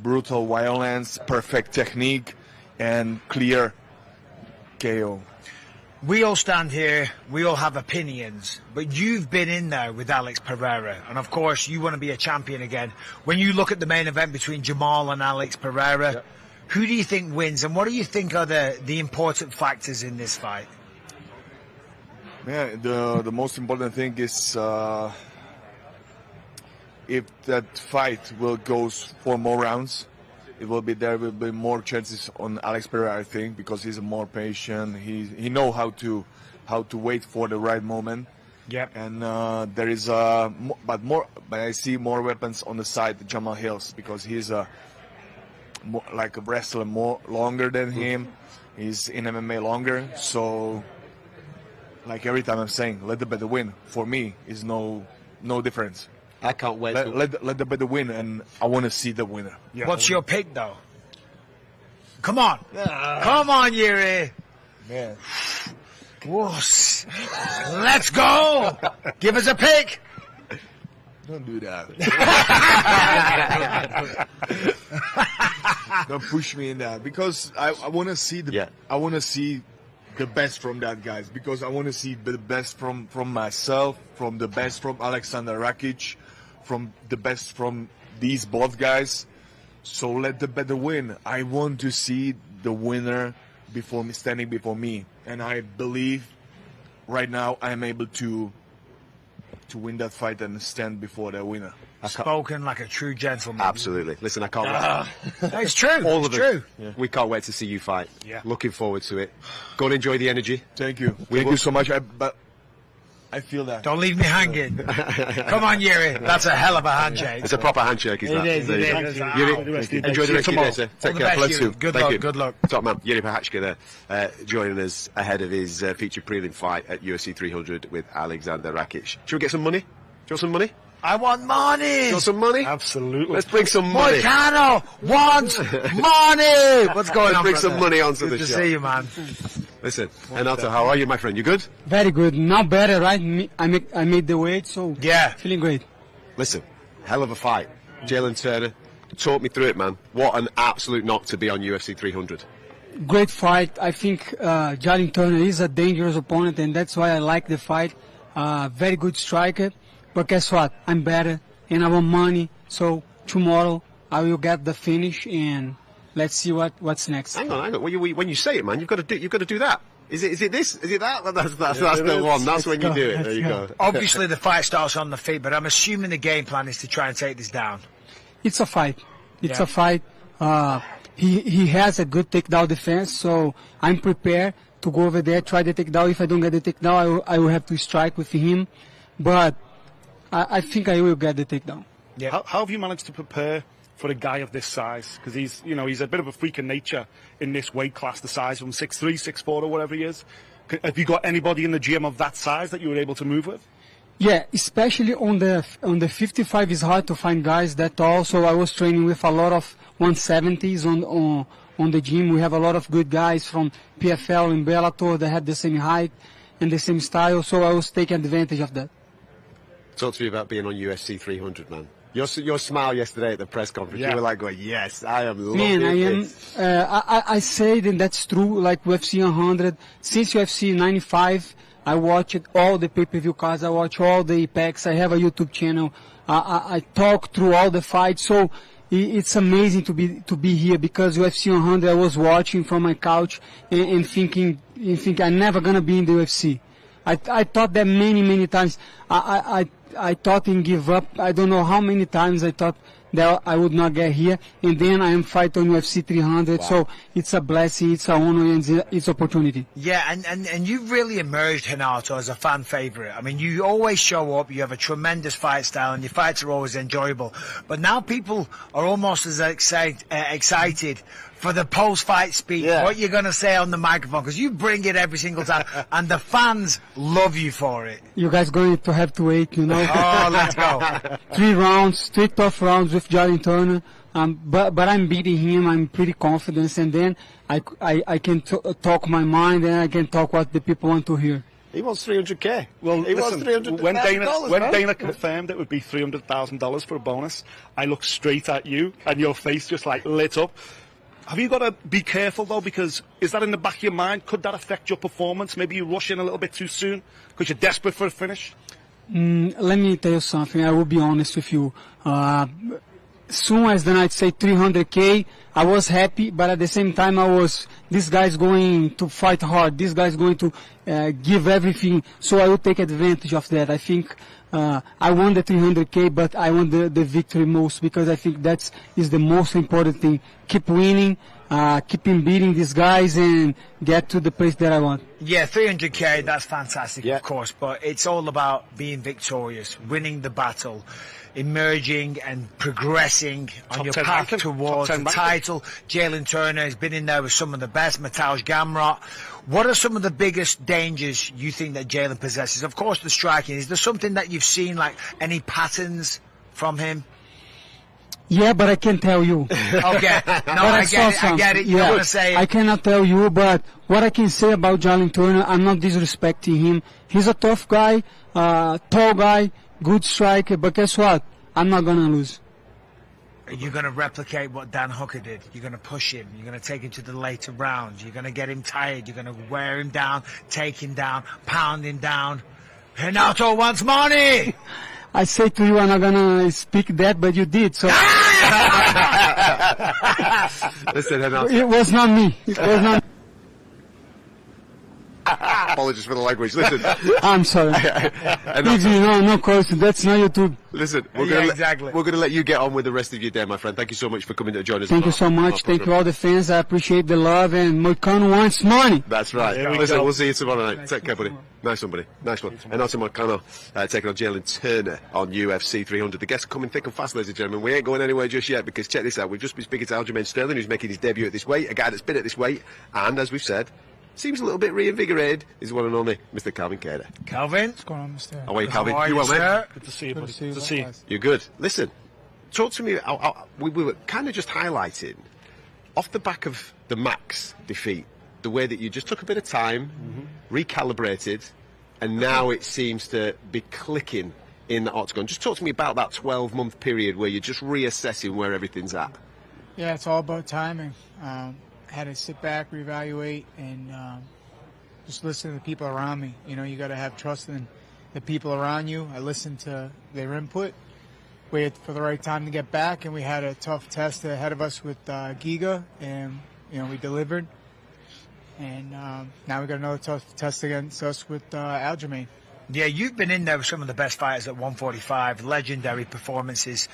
violence, perfect technique, and clear KO. We all stand here, we all have opinions, but you've been in there with Alex Pereira, and of course you want to be a champion again. When you look at the main event between Jamahal and Alex Pereira, who do you think wins, and what do you think are the important factors in this fight? Yeah, the most important thing is if that fight will goes for more rounds, there will be more chances on Alex Pereira, I think, because he's more patient. He know how to wait for the right moment. Yeah. And there is but I see more weapons on the side of Jamahal Hills, because he's like a wrestler more longer than him. He's in MMA longer, so. Like every time I'm saying, let the better win. For me, is no difference. I can't wait. Let the better win, and I want to see the winner. Yeah. What's your pick, though? Come on, come on, Jiri. Man, let's go. Give us a pick. Don't do that. Don't push me in that, because I want to see I want to see the best from that guys, because I want to see the best from myself, from the best from Alexander Rakic, from the best from these both guys. So let the better win. I want to see the winner standing before me, and I believe right now I am able to win that fight and stand before the winner. Spoken like a true gentleman. Absolutely. Listen, I can't wait. It's true. All of true. Yeah. We can't wait to see you fight. Yeah. Looking forward to it. Go and enjoy the energy. Thank you. Thank you so much. But I feel that. Don't leave me hanging. Come on, Jiri. That's a hell of a handshake. It's a proper handshake, is that? It is. Jiri, enjoy the rest of your day, sir. Take care. Bless you. Good luck. Top man, Jiri Prochazka there, joining us ahead of his feature prelim fight at UFC 300 with Alexander Rakic. Should we get some money? Do you want some money? I want money. You want some money? Absolutely. Let's bring some money. Moicano wants money. What's going on? Bring some money onto the show. Good to see you, man. Listen, Renato, how are you, my friend? You good? Very good. Now better, right? I made the weight, so yeah, feeling great. Listen, hell of a fight. Jalin Turner, talk me through it, man. What an absolute knock to be on UFC 300. Great fight. I think Jalin Turner is a dangerous opponent, and that's why I like the fight. Very good striker. But guess what? I'm better. and I want money. So tomorrow I will get the finish, and let's see what's next. Hang on. When you say it, man, you've got to do that. Is it this? Is it that? That's the one. That's when you do it. There you go. Obviously, the fight starts on the feet, but I'm assuming the game plan is to try and take this down. It's a fight. It's a fight. He has a good takedown defense, so I'm prepared to go over there, try the takedown. If I don't get the takedown, I will have to strike with him. But I think I will get the takedown. Yeah. How have you managed to prepare for a guy of this size? Because he's a bit of a freak of nature in this weight class, the size of him, 6'3", 6'4", or whatever he is. Have you got anybody in the gym of that size that you were able to move with? Yeah, especially on the 55, it's hard to find guys that tall. So I was training with a lot of 170s on the gym. We have a lot of good guys from PFL and Bellator that have the same height and the same style. So I was taking advantage of that. Talk to me about being on UFC 300, man. Your smile yesterday at the press conference, you were like going, yes, I am loving this. I say that that's true, like UFC 100. Since UFC 95, I watched all the pay-per-view cards, I watch all the Apex, I have a YouTube channel, I talk through all the fights, so it's amazing to be here, because UFC 100 I was watching from my couch and thinking I'm never gonna be in the UFC. I thought that many times. I thought and give up. I don't know how many times I thought that I would not get here, and then I am fighting on UFC 300. Wow. So it's a blessing, it's an honor, and it's opportunity. Yeah, and you've really emerged, Renato, as a fan favorite. I mean, you always show up. You have a tremendous fight style, and your fights are always enjoyable. But now people are almost as excited for the post-fight speech, what you're going to say on the microphone, because you bring it every single time, and the fans love you for it. You guys going to have to wait, you know. Oh, let's go. 3 tough rounds with Jalin Turner, but I'm beating him. I'm pretty confident, and then I can talk my mind, and I can talk what the people want to hear. He wants $300K. Well, he wants $300,000. When Dana confirmed it would be $300,000 for a bonus, I looked straight at you, and your face just like lit up. Have you got to be careful, though, because is that in the back of your mind? Could that affect your performance? Maybe you rush in a little bit too soon because you're desperate for a finish? Let me tell you something. I will be honest with you. Soon as the night say 300K, I was happy, but at the same time this guy's going to fight hard. This guy's going to give everything, so I will take advantage of that. I think I won the 300K, but I want the victory most, because I think that is the most important thing. Keep winning, keep beating these guys, and get to the place that I want. Yeah, 300K, that's fantastic, of course, but it's all about being victorious, winning the battle, emerging and progressing on your path towards the title. Jalin Turner has been in there with some of the best, Mateusz Gamrot. What are some of the biggest dangers you think that Jalin possesses? Of course, the striking. Is there something that you've seen, like any patterns from him? Yeah, but I can't tell you. Okay. No, I get it. You don't want to say it. I cannot tell you, but what I can say about Jalin Turner, I'm not disrespecting him. He's a tough guy, tall guy, good striker, but guess what? I'm not going to lose. You're going to replicate what Dan Hooker did. You're going to push him. You're going to take him to the later rounds. You're going to get him tired. You're going to wear him down, take him down, pound him down. Renato wants money! I say to you, I'm not going to speak that, but you did, so... Listen, Renato. It was not me. It was not me. Apologies for the language. Listen. I'm sorry. No question. That's not YouTube. Listen, we're going to let you get on with the rest of your day, my friend. Thank you so much for coming to join us. Thank you so much. Thank you all the fans. I appreciate the love, and Moicano wants money. That's right. Listen, we'll see you tomorrow night. Take care, buddy. Nice one, buddy. Nice one. And also Moicano taking on Jalin Turner on UFC 300. The guests are coming thick and fast, ladies and gentlemen. We ain't going anywhere just yet, because check this out. We've just been speaking to Aljamain Sterling, who's making his debut at this weight, a guy that's been at this weight, and as we've said, seems a little bit reinvigorated. Is one and only Mr. Calvin Kattar. Calvin? What's going on, Mr. How are you, Calvin? You well, mate? Good to see you, buddy. Good to see you. You're good. Listen, talk to me. We were kind of just highlighting, off the back of the Max defeat, the way that you just took a bit of time, recalibrated, and now it seems to be clicking in the octagon. Just talk to me about that 12-month period where you're just reassessing where everything's at. Yeah, it's all about timing. Had to sit back, reevaluate, and just listen to the people around me. You know, you got to have trust in the people around you. I listened to their input, waited for the right time to get back, and we had a tough test ahead of us with Giga, and we delivered. And now we got another tough test against us with Aljamain. Yeah, you've been in there with some of the best fighters at 145, legendary performances.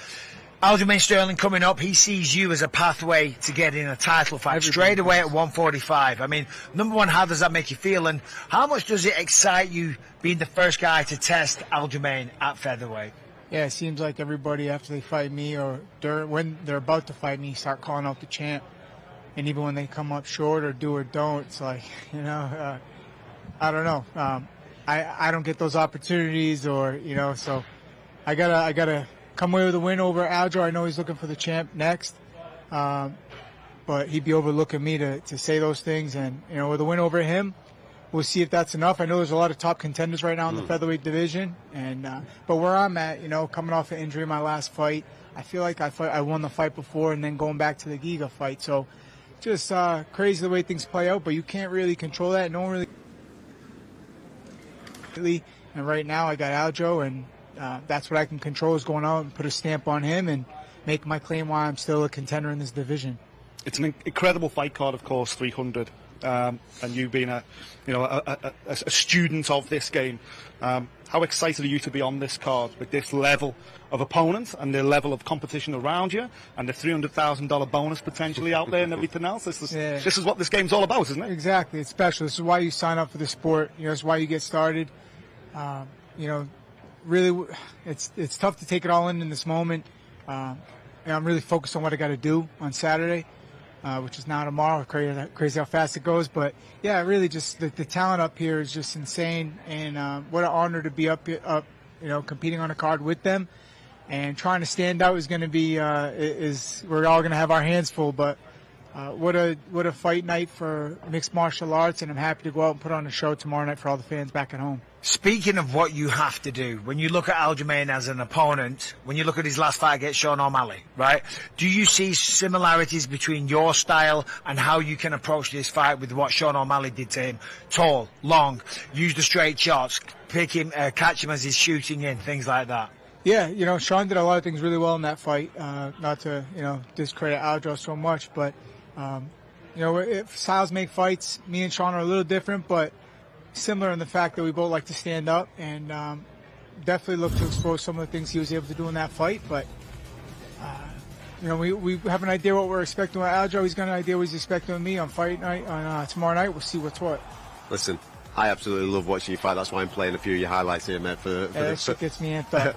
Aljamain Sterling coming up, he sees you as a pathway to getting a title fight straight away at 145. I mean, number one, how does that make you feel? And how much does it excite you being the first guy to test Aljamain at featherweight? Yeah, it seems like everybody after they fight me or when they're about to fight me start calling out the champ. And even when they come up short or do or don't, it's like, I don't know. I don't get those opportunities or, so I gotta come away with a win over Aljo. I know he's looking for the champ next. But he'd be overlooking me to say those things. And, with a win over him, we'll see if that's enough. I know there's a lot of top contenders right now in the featherweight division. And, but where I'm at, coming off an injury in my last fight, I feel like I won the fight before and then going back to the Giga fight. So just crazy the way things play out, but you can't really control that. No one really. And right now I got Aljo, and that's what I can control is going out and put a stamp on him and make my claim why I'm still a contender in this division. It's an incredible fight card, of course, 300. And you being a student of this game, how excited are you to be on this card with this level of opponent and the level of competition around you and the $300,000 bonus potentially out there and everything else? This is what this game's all about, isn't it? Exactly. It's special. This is why you sign up for the sport. It's why you get started. Really, it's tough to take it all in this moment. I'm really focused on what I got to do on Saturday. Which is now tomorrow. Crazy how fast it goes. But, yeah, really just the talent up here is just insane. And what an honor to be up, competing on a card with them. And trying to stand out is going to be we're all going to have our hands full. But what a fight night for mixed martial arts. And I'm happy to go out and put on a show tomorrow night for all the fans back at home. Speaking of what you have to do, when you look at Aljamain as an opponent, when you look at his last fight against Sean O'Malley, right, do you see similarities between your style and how you can approach this fight with what Sean O'Malley did to him? Tall, long, use the straight shots, catch him as he's shooting in, things like that. Yeah, Sean did a lot of things really well in that fight. Not to, discredit Aljo so much, but, if styles make fights, me and Sean are a little different, but similar in the fact that we both like to stand up and definitely look to expose some of the things he was able to do in that fight. But, we have an idea what we're expecting with Aljo. He's got an idea what he's expecting with me on fight night, on tomorrow night. We'll see what's what. Listen, I absolutely love watching you fight. That's why I'm playing a few of your highlights here, mate. That shit gets me amped up.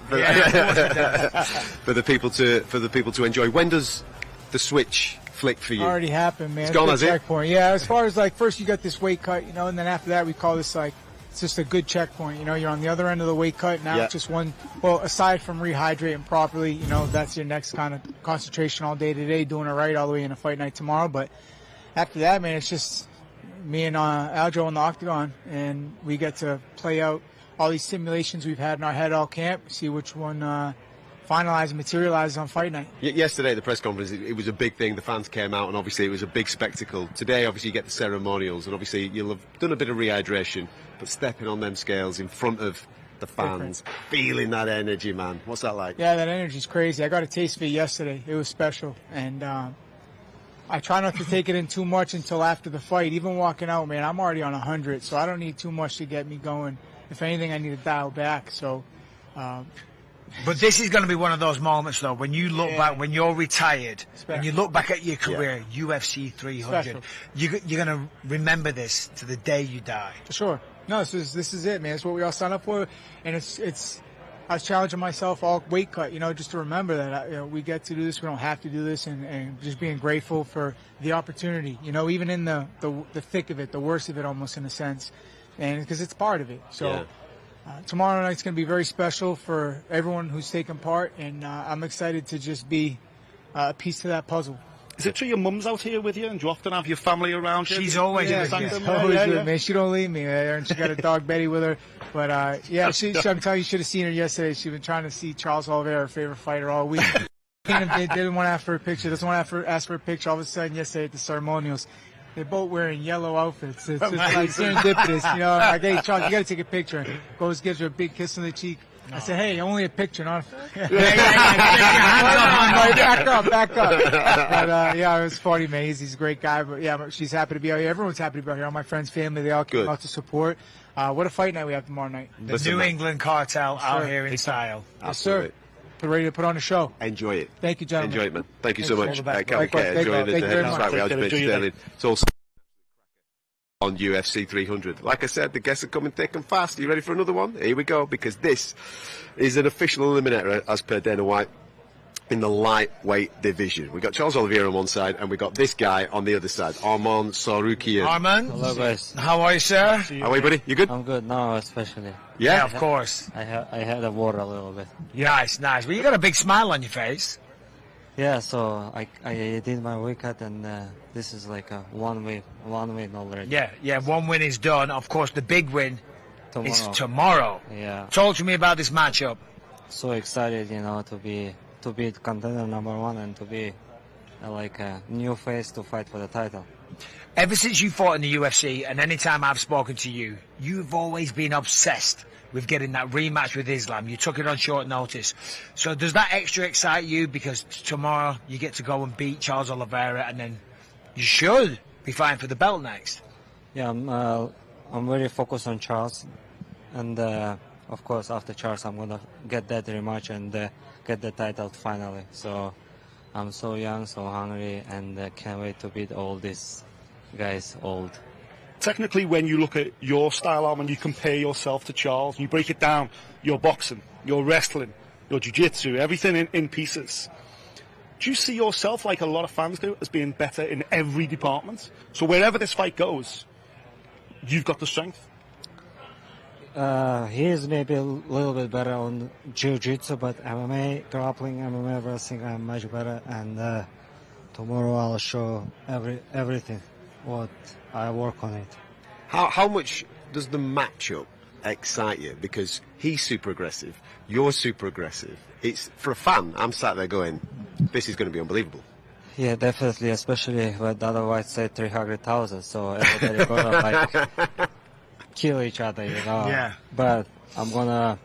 For the people to enjoy. When does the switch flick for you? Already happened, man. It's gone, has it? Checkpoint. Yeah, as far as first you got this weight cut, and then after that we call this it's just a good checkpoint. You're on the other end of the weight cut. Now it's just one. Well, aside from rehydrating properly, that's your next kind of concentration all day today, doing it right all the way in a fight night tomorrow. But after that, man, it's just me and Aljo in the octagon, and we get to play out all these simulations we've had in our head all camp, see which one finalize and materialize on fight night. Yesterday at the press conference, it was a big thing. The fans came out, and obviously it was a big spectacle. Today, obviously, you get the ceremonials, and obviously you'll have done a bit of rehydration, but stepping on them scales in front of the fans, feeling that energy, man. What's that like? Yeah, that energy's crazy. I got a taste of it yesterday. It was special, and I try not to take it in too much until after the fight. Even walking out, man, I'm already on 100, so I don't need too much to get me going. If anything, I need to dial back. So. But this is going to be one of those moments, though, when you look back, when you're retired, and you look back at your career, UFC 300, you're going to remember this to the day you die. For sure. No, this is it, man. It's what we all signed up for, and it's. I was challenging myself all weight cut, just to remember that we get to do this, we don't have to do this, and just being grateful for the opportunity. Even in the thick of it, the worst of it, almost in a sense, and because it's part of it. So. Yeah. Tomorrow night's going to be very special for everyone who's taken part, and I'm excited to just be a piece to that puzzle. Is it true your mum's out here with you, and do you often have your family around you? She's always with me, man. She don't leave me, and she got a dog Betty with her. But I'm telling you, should have seen her yesterday. She's been trying to see Charles Oliveira, her favorite fighter, all week. They didn't want to ask for a picture. Doesn't want to ask for a picture. All of a sudden, yesterday at the ceremonials, they're both wearing yellow outfits. It's just like serendipitous, Like, hey, Charles, you got to take a picture. Goes, gives her a big kiss on the cheek. I said, hey, only a picture, not a... Back up. But, yeah, it was funny, man. He's a great guy. But, yeah, she's happy to be out here. Everyone's happy to be out here. All my friends, family, they all came out to support. What a fight night we have tomorrow night. The New England cartel out here in style. Yes, sir. We're ready to put on a show. Enjoy it. Thank you, gentlemen. Enjoy it, man. Thank you so much. Thank Enjoy it. you very much. Aljamain Sterling. It's also on UFC 300. Like I said, the guests are coming thick and fast. Are you ready for another one? Here we go, because this is an official eliminator as per Dana White in the lightweight division. We got Charles Oliveira on one side, and we got this guy on the other side, Arman Tsarukyan. Arman, hello guys. How are you, sir? How are you, buddy? You good? I'm good now, especially. Yeah, of course. I had a water a little bit. Nice. Well, you got a big smile on your face. Yeah, so I did my workout, and this is like a one win already. Yeah, one win is done. Of course, the big win is tomorrow. Yeah. Talk to me about this matchup. So excited, to be contender #1 and to be like a new face to fight for the title. Ever since you fought in the UFC, and any time I've spoken to you, you've always been obsessed with getting that rematch with Islam. You took it on short notice. So does that extra excite you? Because tomorrow you get to go and beat Charles Oliveira, and then you should be fighting for the belt next. Yeah, I'm very focused on Charles, and of course after Charles I'm gonna get that rematch and get the title finally. So I'm so young, so hungry, and can't wait to beat all these guys old. Technically, when you look at your style, Arman, you compare yourself to Charles, you break it down, your boxing, your wrestling, your jiu-jitsu, everything in pieces. Do you see yourself, like a lot of fans do, as being better in every department? So wherever this fight goes, you've got the strength? He is maybe a little bit better on jiu-jitsu, but MMA, grappling, MMA wrestling, I'm much better, and tomorrow I'll show everything what I work on it. How much does the matchup excite you? Because he's super aggressive, you're super aggressive. It's for a fan, I'm sat there going, this is going to be unbelievable. Yeah, definitely, especially when the other white said 300,000, so everybody gonna like kill each other, Yeah. But I'm gonna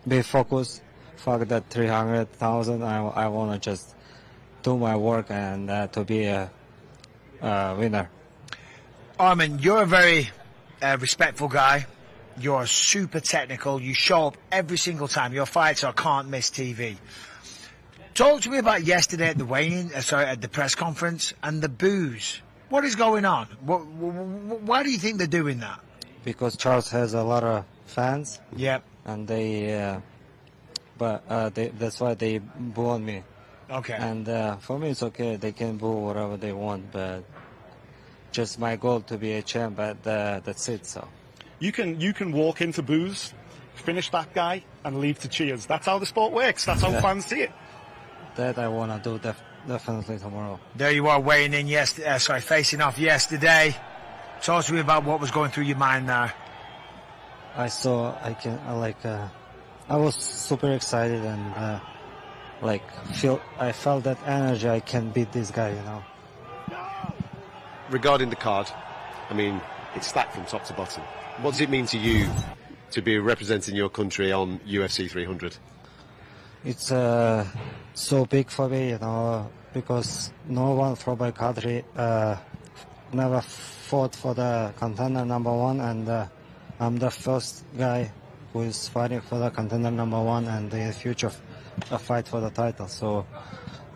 be focused. Fuck that 300,000. I wanna just do my work and to be a winner. Arman, you're a very respectful guy. You're super technical. You show up every single time. Your fights are can't miss TV. Talk to me about yesterday at the at the press conference and the boos. What is going on? Why do you think they're doing that? Because Charles has a lot of fans. Yep. And that's why they boo on me. Okay. And for me, it's okay. They can boo whatever they want, but just my goal to be a champ. But that's it. So you can walk into boos, finish that guy, and leave to cheers. That's how the sport works. That's how fans see it. That I wanna do definitely tomorrow. There you are, weighing in facing off yesterday. Talk to me about what was going through your mind there. I was super excited and I felt that energy. I can beat this guy, Regarding the card, I mean, it's stacked from top to bottom. What does it mean to you to be representing your country on UFC 300? It's so big for me, because no one from my country never fought for the contender #1, and I'm the first guy who is fighting for the contender #1 and in the future a fight for the title. So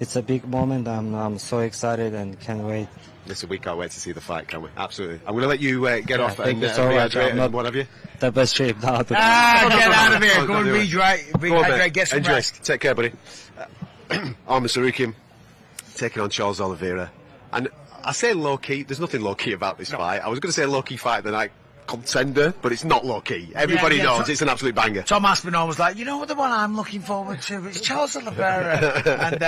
it's a big moment. I'm so excited and can't wait. Listen, we can't wait to see the fight, can we? Absolutely. I'm going to let you get off and rehydrate and what have you. The best shape now. Get out of here. Go and rehydrate, get some rest. Take care, buddy. Arman Tsarukyan taking on Charles Oliveira. And I say low-key, there's nothing low-key about this fight. I was going to say low-key fight of the night contender, but it's not low-key. Everybody knows it's an absolute banger. Tom Aspinall was like, you know what, the one I'm looking forward to? It's Charles Oliveira and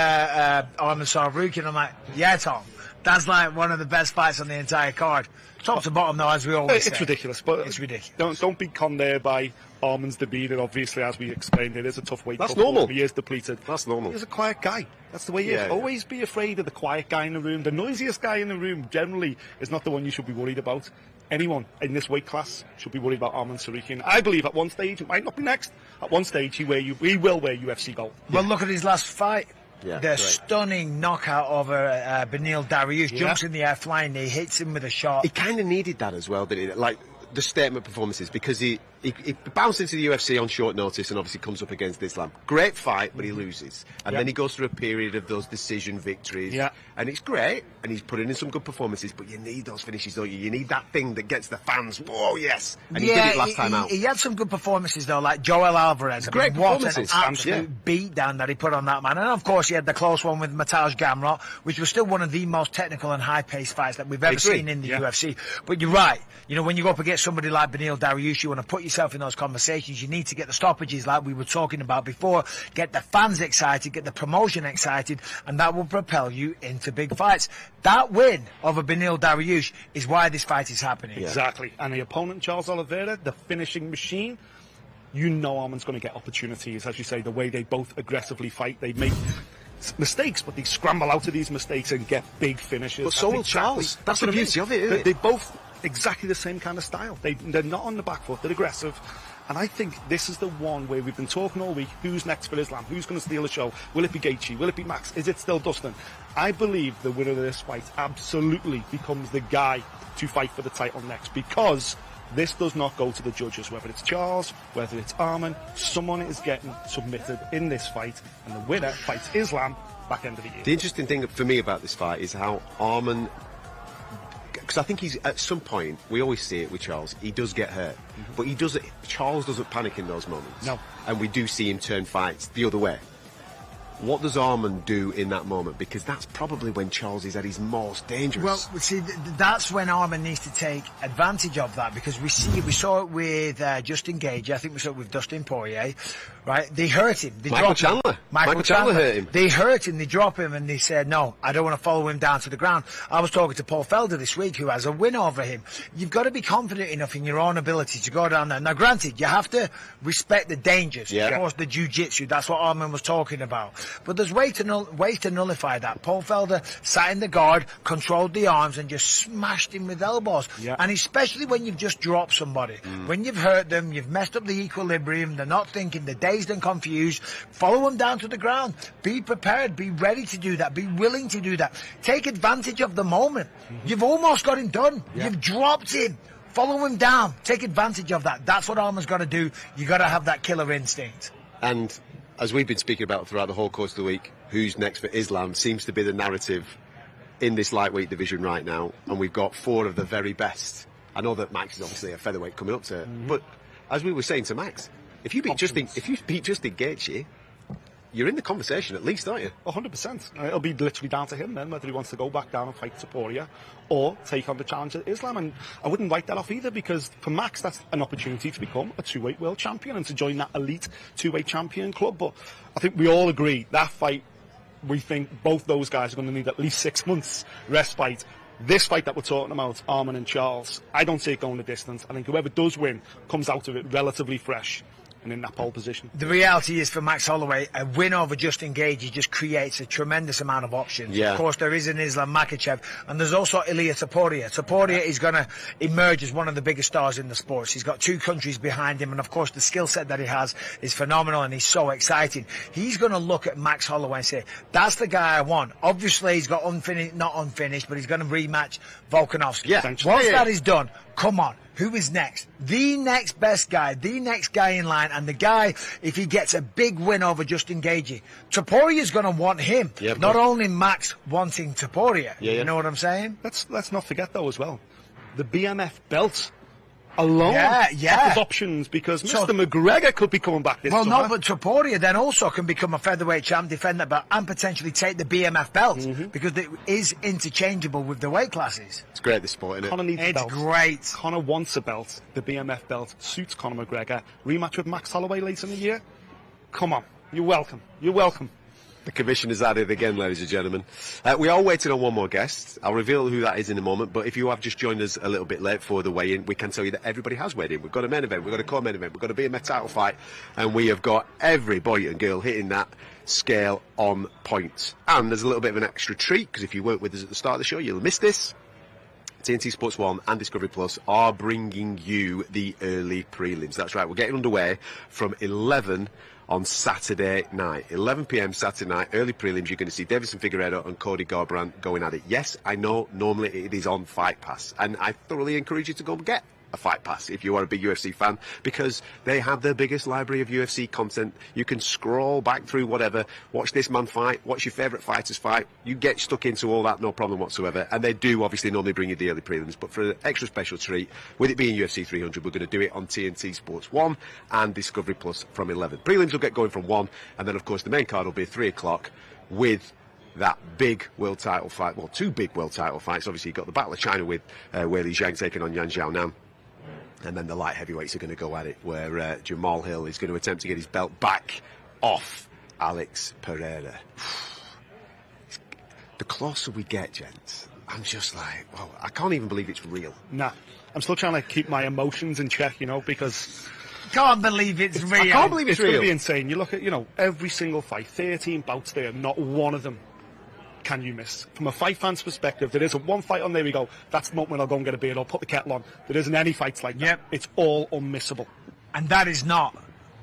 Arman Tsarukyan. I'm like, yeah, Tom. That's like one of the best fights on the entire card. Top to bottom, though, as we always say. It's ridiculous, but it's ridiculous. Don't be conned there by Arman's demeanour. Obviously, as we explained, it is a tough weight. That's normal. He is depleted. That's normal. He's a quiet guy. That's the way he is. Always be afraid of the quiet guy in the room. The noisiest guy in the room generally is not the one you should be worried about. anyone in this weight class should be worried about Arman Tsarukyan. I believe at one stage, it might not be next, at one stage he will wear UFC gold. Well, look at his last fight. Yeah, the stunning knockout over Beneil Dariush. Jumps in the air, flying knee, hits him with a shot. He kind of needed that as well, didn't he? Like the statement performances, because he bounced into the UFC on short notice and obviously comes up against Islam. Great fight, but he loses. And then he goes through a period of those decision victories. Yeah. And it's great, and he's putting in some good performances, but you need those finishes, don't you? You need that thing that gets the fans, whoa, yes! And he did it last time out. He had some good performances, though, like Joel Alvarez. Great performances. What an absolute beatdown that he put on that man. And, of course, he had the close one with Matej Gamrot, which was still one of the most technical and high-paced fights that we've ever seen in the UFC. But you're right. You know, when you go up against somebody like Beneil Dariush, you want to put yourself in those conversations. You need to get the stoppages like we were talking about before, get the fans excited, get the promotion excited, and that will propel you into big fights. That win over Beneil Dariush is why this fight is happening. Exactly. And the opponent, Charles Oliveira, the finishing machine, you know Arman's going to get opportunities, as you say, the way they both aggressively fight. They make mistakes, but they scramble out of these mistakes and get big finishes. But so will Charles. That's the beauty of it, isn't it? They both exactly the same kind of style. They're not on the back foot, they're aggressive. And I think this is the one where we've been talking all week, who's next for Islam, who's going to steal the show, will it be Gaethje, will it be Max, is it still Dustin? I believe the winner of this fight absolutely becomes the guy to fight for the title next, because this does not go to the judges, whether it's Charles, whether it's Arman, someone is getting submitted in this fight, and the winner fights Islam back end of the year. The interesting thing for me about this fight is how Arman, because I think he's, at some point, we always see it with Charles, he does get hurt, but Charles doesn't panic in those moments. No. And we do see him turn fights the other way. What does Arman do in that moment? Because that's probably when Charles is at his most dangerous. Well, see, that's when Arman needs to take advantage of that, because we saw it with Justin Gaethje. I think we saw it with Dustin Poirier, right? They hurt him. They Michael dropped him. Michael Chandler hurt him. They hurt him. They drop him, and they said, "No, I don't want to follow him down to the ground." I was talking to Paul Felder this week, who has a win over him. You've got to be confident enough in your own ability to go down there. Now, granted, you have to respect the dangers. Yeah. Of course, the jiu-jitsu. That's what Arman was talking about. But there's ways to nullify that. Paul Felder sat in the guard, controlled the arms, and just smashed him with elbows. Yeah. And especially when you've just dropped somebody, when you've hurt them, you've messed up the equilibrium, they're not thinking, they're dazed and confused, follow them down to the ground. Be prepared, be ready to do that, be willing to do that. Take advantage of the moment. You've almost got him done. You've dropped him. Follow him down. Take advantage of that. That's what Arman's got to do. You got to have that killer instinct. And as we've been speaking about throughout the whole course of the week, who's next for Islam seems to be the narrative in this lightweight division right now, and we've got four of the very best. I know that Max is obviously a featherweight coming up to it, but as we were saying to Max, if you beat Justin Gaethje, you're in the conversation at least, aren't you? 100%. It'll be literally down to him then, whether he wants to go back down and fight Topuria or take on the challenge of Islam. And I wouldn't write that off either, because for Max, that's an opportunity to become a two-weight world champion and to join that elite two-weight champion club. But I think we all agree that fight, we think both those guys are going to need at least 6 months respite. This fight that we're talking about, Arman and Charles, I don't see it going the distance. I think whoever does win comes out of it relatively fresh and in that pole position. The reality is, for Max Holloway, a win over Justin Gaethje just creates a tremendous amount of options. Yeah. Of course, there is an Islam Makhachev, and there's also Ilia Topuria. Topuria is going to emerge as one of the biggest stars in the sports. He's got two countries behind him, and of course, the skill set that he has is phenomenal, and he's so exciting. He's going to look at Max Holloway and say, that's the guy I want. Obviously, he's got not unfinished, but he's going to rematch Volkanovski. Yeah. Once that is done, come on. Who is next? The next best guy, the next guy in line, and the guy, if he gets a big win over Justin Gaethje, Topuria's going to want him. Yeah, not only Max wanting Topuria. Yeah. You know what I'm saying? Let's not forget, though, as well, the BMF belt alone offers options, because Mr. McGregor could be coming back this summer. No, but Topuria then also can become a featherweight champ, defend that belt, and potentially take the BMF belt, because it is interchangeable with the weight classes. It's great, this sport, isn't it? Conor needs a belt. It's great. Conor wants a belt. The BMF belt suits Conor McGregor. Rematch with Max Holloway later in the year? Come on. You're welcome. You're welcome. The commissioner's at it again, ladies and gentlemen. We are waiting on one more guest. I'll reveal who that is in a moment, but if you have just joined us a little bit late for the weigh-in, we can tell you that everybody has weighed in. We've got a main event, we've got a co-main event, we've got a BMF title fight, and we have got every boy and girl hitting that scale on point. And there's a little bit of an extra treat, because if you weren't with us at the start of the show, you'll miss this. TNT Sports 1 and Discovery Plus are bringing you the early prelims. That's right, we're getting underway from 11 on Saturday night. 11 p.m. Saturday night, early prelims. You're going to see Davison Figueiredo and Cody Garbrandt going at it. Yes, I know normally it is on Fight Pass, and I thoroughly encourage you to go and get a Fight Pass if you are a big UFC fan, because they have the biggest library of UFC content. You can scroll back through whatever, watch this man fight, watch your favourite fighters fight. You get stuck into all that, no problem whatsoever. And they do obviously normally bring you the early prelims, but for an extra special treat, with it being UFC 300, we're going to do it on TNT Sports 1 and Discovery Plus from 11. Prelims will get going from 1, and then of course the main card will be 3 o'clock with that big world title fight. Well, 2 big world title fights. Obviously you've got the Battle of China with Weili Zhang taking on Xiaonan. And then the light heavyweights are going to go at it, where Jamahal is going to attempt to get his belt back off Alex Pereira. The closer we get, gents, I'm just like, well, I can't even believe it's real. Nah, I'm still trying to keep my emotions in check, you know, because... Can't believe it's real. I can't believe it's real. It's going to be insane. You look at, you know, every single fight, 13 bouts there, not one of them can you miss. From a fight fan's perspective, there isn't one fight on there we go, that's the moment when I'll go and get a beer, I'll put the kettle on. There isn't any fights like that. Yep. It's all unmissable. And that is not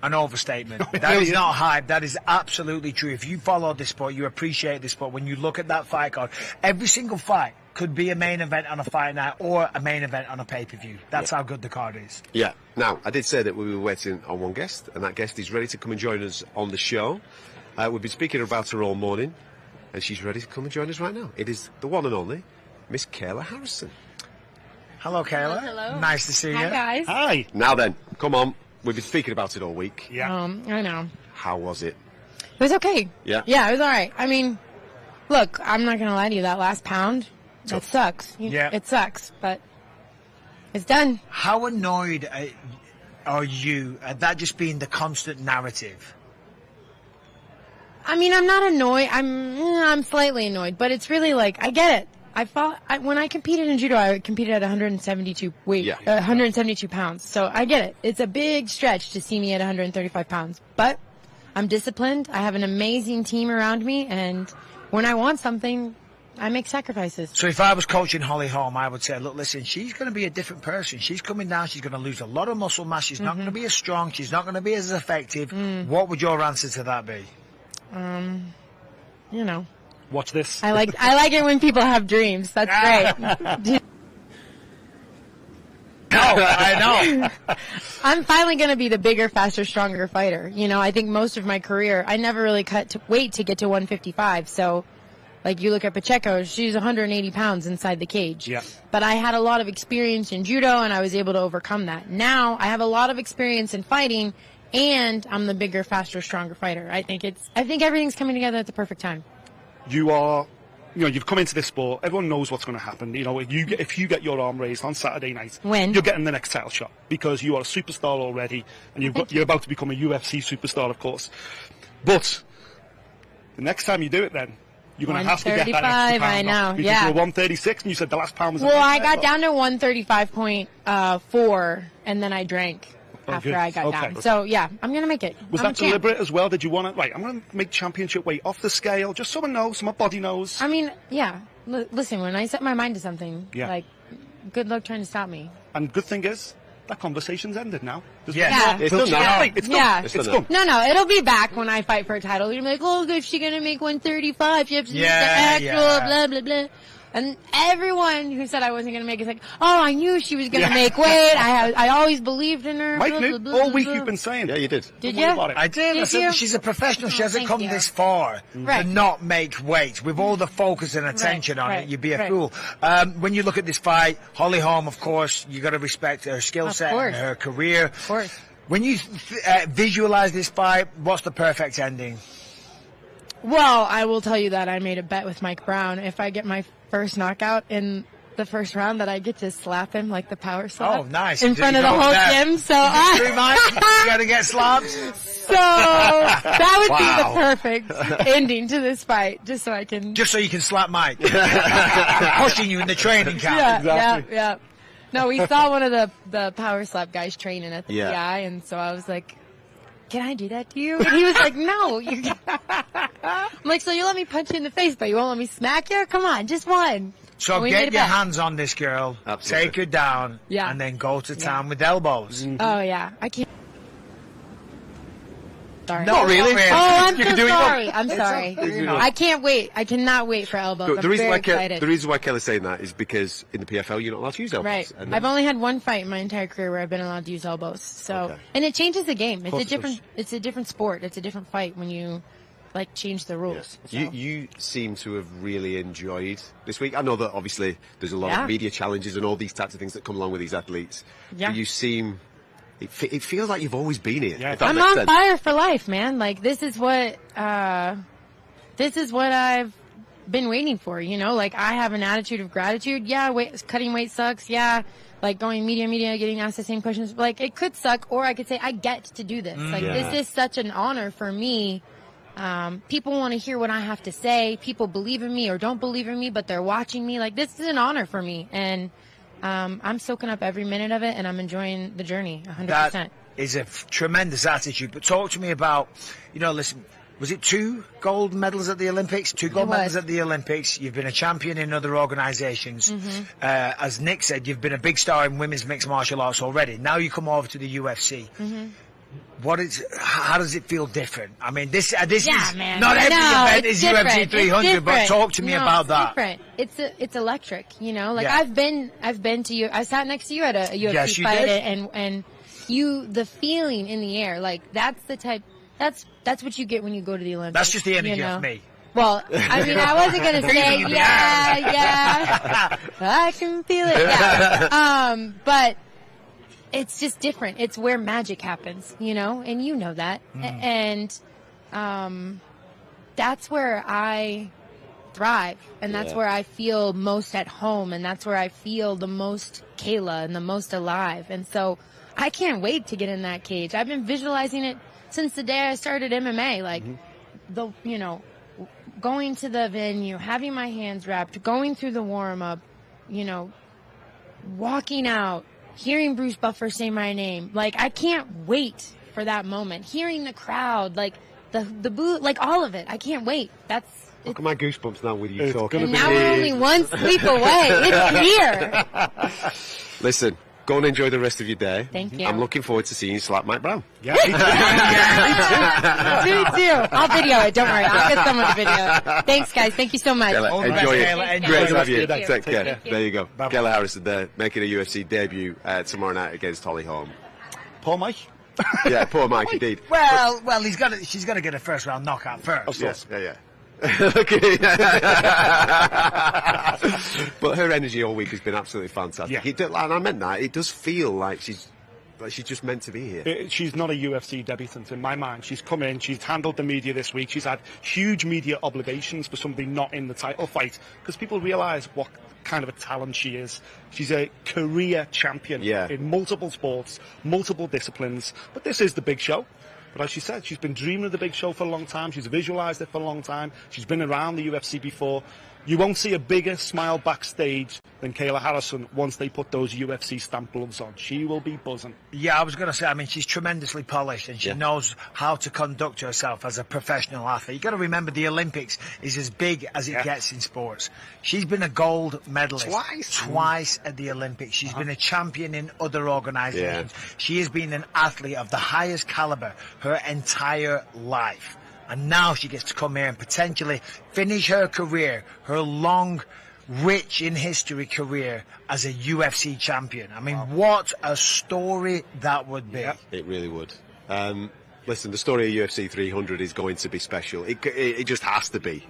an overstatement. That is not hype. That is absolutely true. If you follow this sport, you appreciate this sport. When you look at that fight card, every single fight could be a main event on a fight night or a main event on a pay-per-view. That's how good the card is. Yeah. Now, I did say that we were waiting on one guest, and that guest is ready to come and join us on the show. We've been speaking about her all morning, and she's ready to come and join us right now. It is the one and only Miss Kayla Harrison. Hello, Kayla. Hello. Nice to see you. Hi, guys. Hi. Now then, come on. We've been speaking about it all week. Yeah. I know. How was it? It was okay. Yeah. Yeah, it was all right. I mean, look, I'm not going to lie to you. That last pound, that sucks. Yeah. It sucks, but it's done. How annoyed are you at that just being the constant narrative? I mean, I'm not annoyed. I'm slightly annoyed, but it's really like, I get it. When I competed in judo, I competed at 172 172 pounds. So I get it. It's a big stretch to see me at 135 pounds, but I'm disciplined. I have an amazing team around me, and when I want something, I make sacrifices. So if I was coaching Holly Holm, I would say, look, listen, she's going to be a different person. She's coming down. She's going to lose a lot of muscle mass. She's not going to be as strong. She's not going to be as effective. What would your answer to that be? You know. Watch this. I like it when people have dreams. That's great. I know. I'm finally going to be the bigger, faster, stronger fighter. You know, I think most of my career, I never really cut weight to get to 155. So, like, you look at Pacheco, she's 180 pounds inside the cage. Yeah. But I had a lot of experience in judo, and I was able to overcome that. Now, I have a lot of experience in fighting, and I'm the bigger, faster, stronger fighter. I think everything's coming together at the perfect time. You are, you know, you've come into this sport. Everyone knows what's going to happen. You know, if you get your arm raised on Saturday night, you're getting the next title shot because you are a superstar already, and you're about to become a UFC superstar, of course. But the next time you do it, then you're going to have to get that extra pound I know. off, because you're 136, and you said the last pound was. Well, I got down to 135.4, and then I drank. After I got down. So, yeah, I'm going to make it. Was that deliberate as well? Did you want to, right, I'm going to make championship weight off the scale, just so I know, so my body knows? I mean, yeah. Listen, when I set my mind to something, like, good luck trying to stop me. And good thing is, that conversation's ended now. It's done now. It's done. It's done. No, it'll be back when I fight for a title. You're like, oh, is she going to make 135? She has to do the actual, blah, blah, blah. And everyone who said I wasn't going to make it is like, oh, I knew she was going to make weight. I always believed in her. Mike blah, knew. blah, blah, All week blah. you've been saying. Yeah, you did. Did you? I did. I said she's a professional. She hasn't come this far to not make weight. With all the focus and attention on it, you'd be a fool. When you look at this fight, Holly Holm, of course, you got to respect her skill set and her career. Of course. When you visualize this fight, what's the perfect ending? Well, I will tell you that I made a bet with Mike Brown. If I get my first knockout in the first round, that I get to slap him like the power slap. Oh, nice. In front of the whole gym. So you got to get slapped. So that would be the perfect ending to this fight, just so you can slap Mike. Pushing you in the training camp. Yeah. No, we saw one of the power slap guys training at the PI, and so I was like, can I do that to you? And he was like, no. I'm like, so you let me punch you in the face, but you won't let me smack you? Come on, just one. So get your hands on this girl, Absolutely. take her down, and then go to town with elbows. Oh, yeah. I can't. Sorry. Not really. Oh, I'm You so can do it. sorry. I'm sorry. I can't wait. I cannot wait for elbows. The I'm reason very why excited. the reason why Kelly's saying that is because in the PFL you're not allowed to use elbows. Right. And I've only had one fight in my entire career where I've been allowed to use elbows. So, and it changes the game. It's a different sport. It's a different fight when you like change the rules. Yeah. You seem to have really enjoyed this week. I know that obviously there's a lot of media challenges and all these types of things that come along with these athletes. Yeah. But you seem. It feels like you've always been here. I'm on fire for life, man. Like this is what I've been waiting for. You know, like I have an attitude of gratitude. Yeah, cutting weight sucks. Yeah, like going media, getting asked the same questions. Like it could suck, or I could say I get to do this. Like this is such an honor for me. People want to hear what I have to say. People believe in me or don't believe in me, but they're watching me. Like this is an honor for me, and I'm soaking up every minute of it, and I'm enjoying the journey 100%. That is a tremendous attitude. But talk to me about, listen, was it 2 gold medals at the Olympics? 2 gold medals at the Olympics. You've been a champion in other organisations. As Nick said, you've been a big star in women's mixed martial arts already. Now you come over to the UFC. How does it feel different? I mean, this is man. not every event is different. UFC 300, but talk to me about that. Different. It's electric. Like I've been to you. I sat next to you at a UFC fight, and the feeling in the air, like that's the type. That's what you get when you go to the Olympics. That's just the energy of me. Well, I mean, I wasn't gonna say I can feel it. Yeah. But. It's just different. It's where magic happens, and you know that. And that's where I thrive, and that's where I feel most at home, and that's where I feel the most Kayla and the most alive. And so I can't wait to get in that cage. I've been visualizing it since the day I started MMA, like going to the venue, having my hands wrapped, going through the warm-up, walking out, hearing Bruce Buffer say my name. Like, I can't wait for that moment. Hearing the crowd, like, the boo, like, all of it. I can't wait. Look at my goosebumps now with you talking. And now we're only one sleep away. It's here. Listen, go and enjoy the rest of your day. Thank you. I'm looking forward to seeing you slap Mike Brown. Yeah. Me too. I'll video it. Don't worry. I'll get someone to video. Thanks, guys. Thank you so much. Enjoy it. Great to have you. Take care. There you go. Kayla Harrison there, making a UFC debut tomorrow night against Holly Holm. Poor Mike. Yeah, poor Mike indeed. Well, she's got to get a first round knockout first. Of course. Yeah. But her energy all week has been absolutely fantastic. And I meant that. It does feel like she's just meant to be here. She's not a UFC debutant in my mind. She's come in, she's handled the media this week, she's had huge media obligations for somebody not in the title fight, because people realise what kind of a talent she is. She's a career champion in multiple sports, multiple disciplines, but this is the big show. But as she said, she's been dreaming of the big show for a long time. She's visualised it for a long time. She's been around the UFC before. You won't see a bigger smile backstage than Kayla Harrison once they put those UFC stamp gloves on. She will be buzzing. Yeah, I was going to say, I mean, she's tremendously polished, and she knows how to conduct herself as a professional athlete. You've got to remember the Olympics is as big as it gets in sports. She's been a gold medalist twice at the Olympics. She's been a champion in other organisations. She has been an athlete of the highest calibre her entire life. And now she gets to come here and potentially finish her career, her long, rich in history career as a UFC champion. I mean, what a story that would be. It really would. Listen, the story of UFC 300 is going to be special. It just has to be.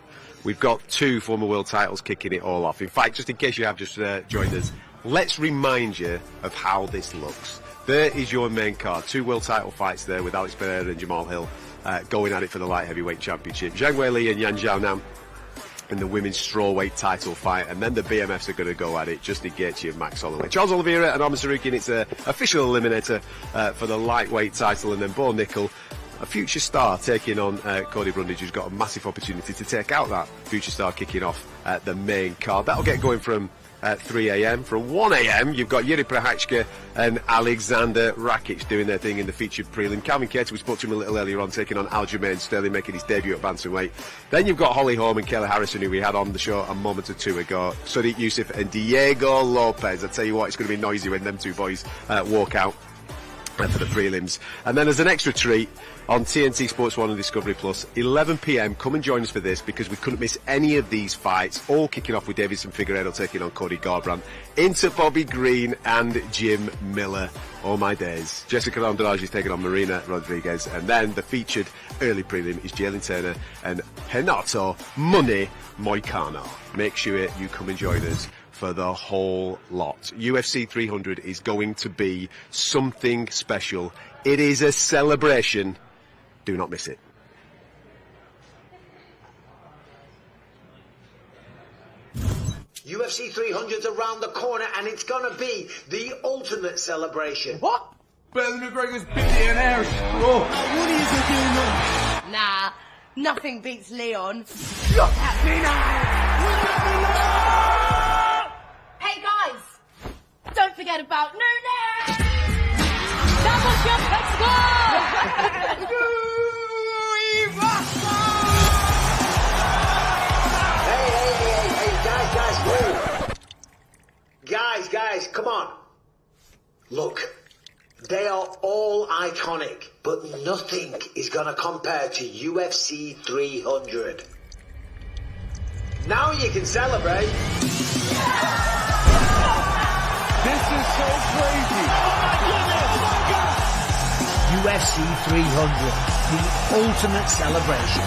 We've got 2 former world titles kicking it all off. In fact, just in case you have just joined us, let's remind you of how this looks. There is your main card. 2 world title fights there with Alex Pereira and Jamahal Hill. Going at it for the light heavyweight championship. Zhang Weili and Xiaonan in the women's strawweight title fight, and then the BMFs are going to go at it. Justin Gaethje and Max Holloway. Charles Oliveira and Arman Tsarukyan, it's an official eliminator for the lightweight title, and then Bo Nickel a future star taking on Cody Brundage, who's got a massive opportunity to take out that future star kicking off the main card. That'll get going from 3 a.m. From 1 a.m. you've got Jiri Prochazka and Alexander Rakic doing their thing in the featured prelim. Calvin Kattar, we spoke to him a little earlier on, taking on Aljamain Sterling, making his debut at bantamweight. Then you've got Holm and Kayla Harrison, who we had on the show a moment or two ago. Sadiq Youssef and Diego Lopez. I tell you what, it's going to be noisy when them two boys walk out for the prelims. And then as an extra treat, on TNT Sports 1 and Discovery Plus, 11 p.m, come and join us for this, because we couldn't miss any of these fights, all kicking off with Davison Figueiredo taking on Cody Garbrandt, into Bobby Green and Jim Miller. Oh my days. Jessica Andrade is taking on Marina Rodriguez, and then the featured early prelim is Jalin Turner and Renato Money Moicano. Make sure you come and join us for the whole lot. UFC 300 is going to be something special. It is a celebration. Do not miss it. UFC 300's around the corner, and it's gonna be the ultimate celebration. What? Better than McGregor's Billy and Harris. Oh. What is it doing? Nah, nothing beats Leon. Hey guys, don't forget about Nunes! Double jump, let's go! Hey, guys, come on. Look, they are all iconic, but nothing is gonna compare to UFC 300. Now you can celebrate. This is so crazy. UFC 300, the ultimate celebration.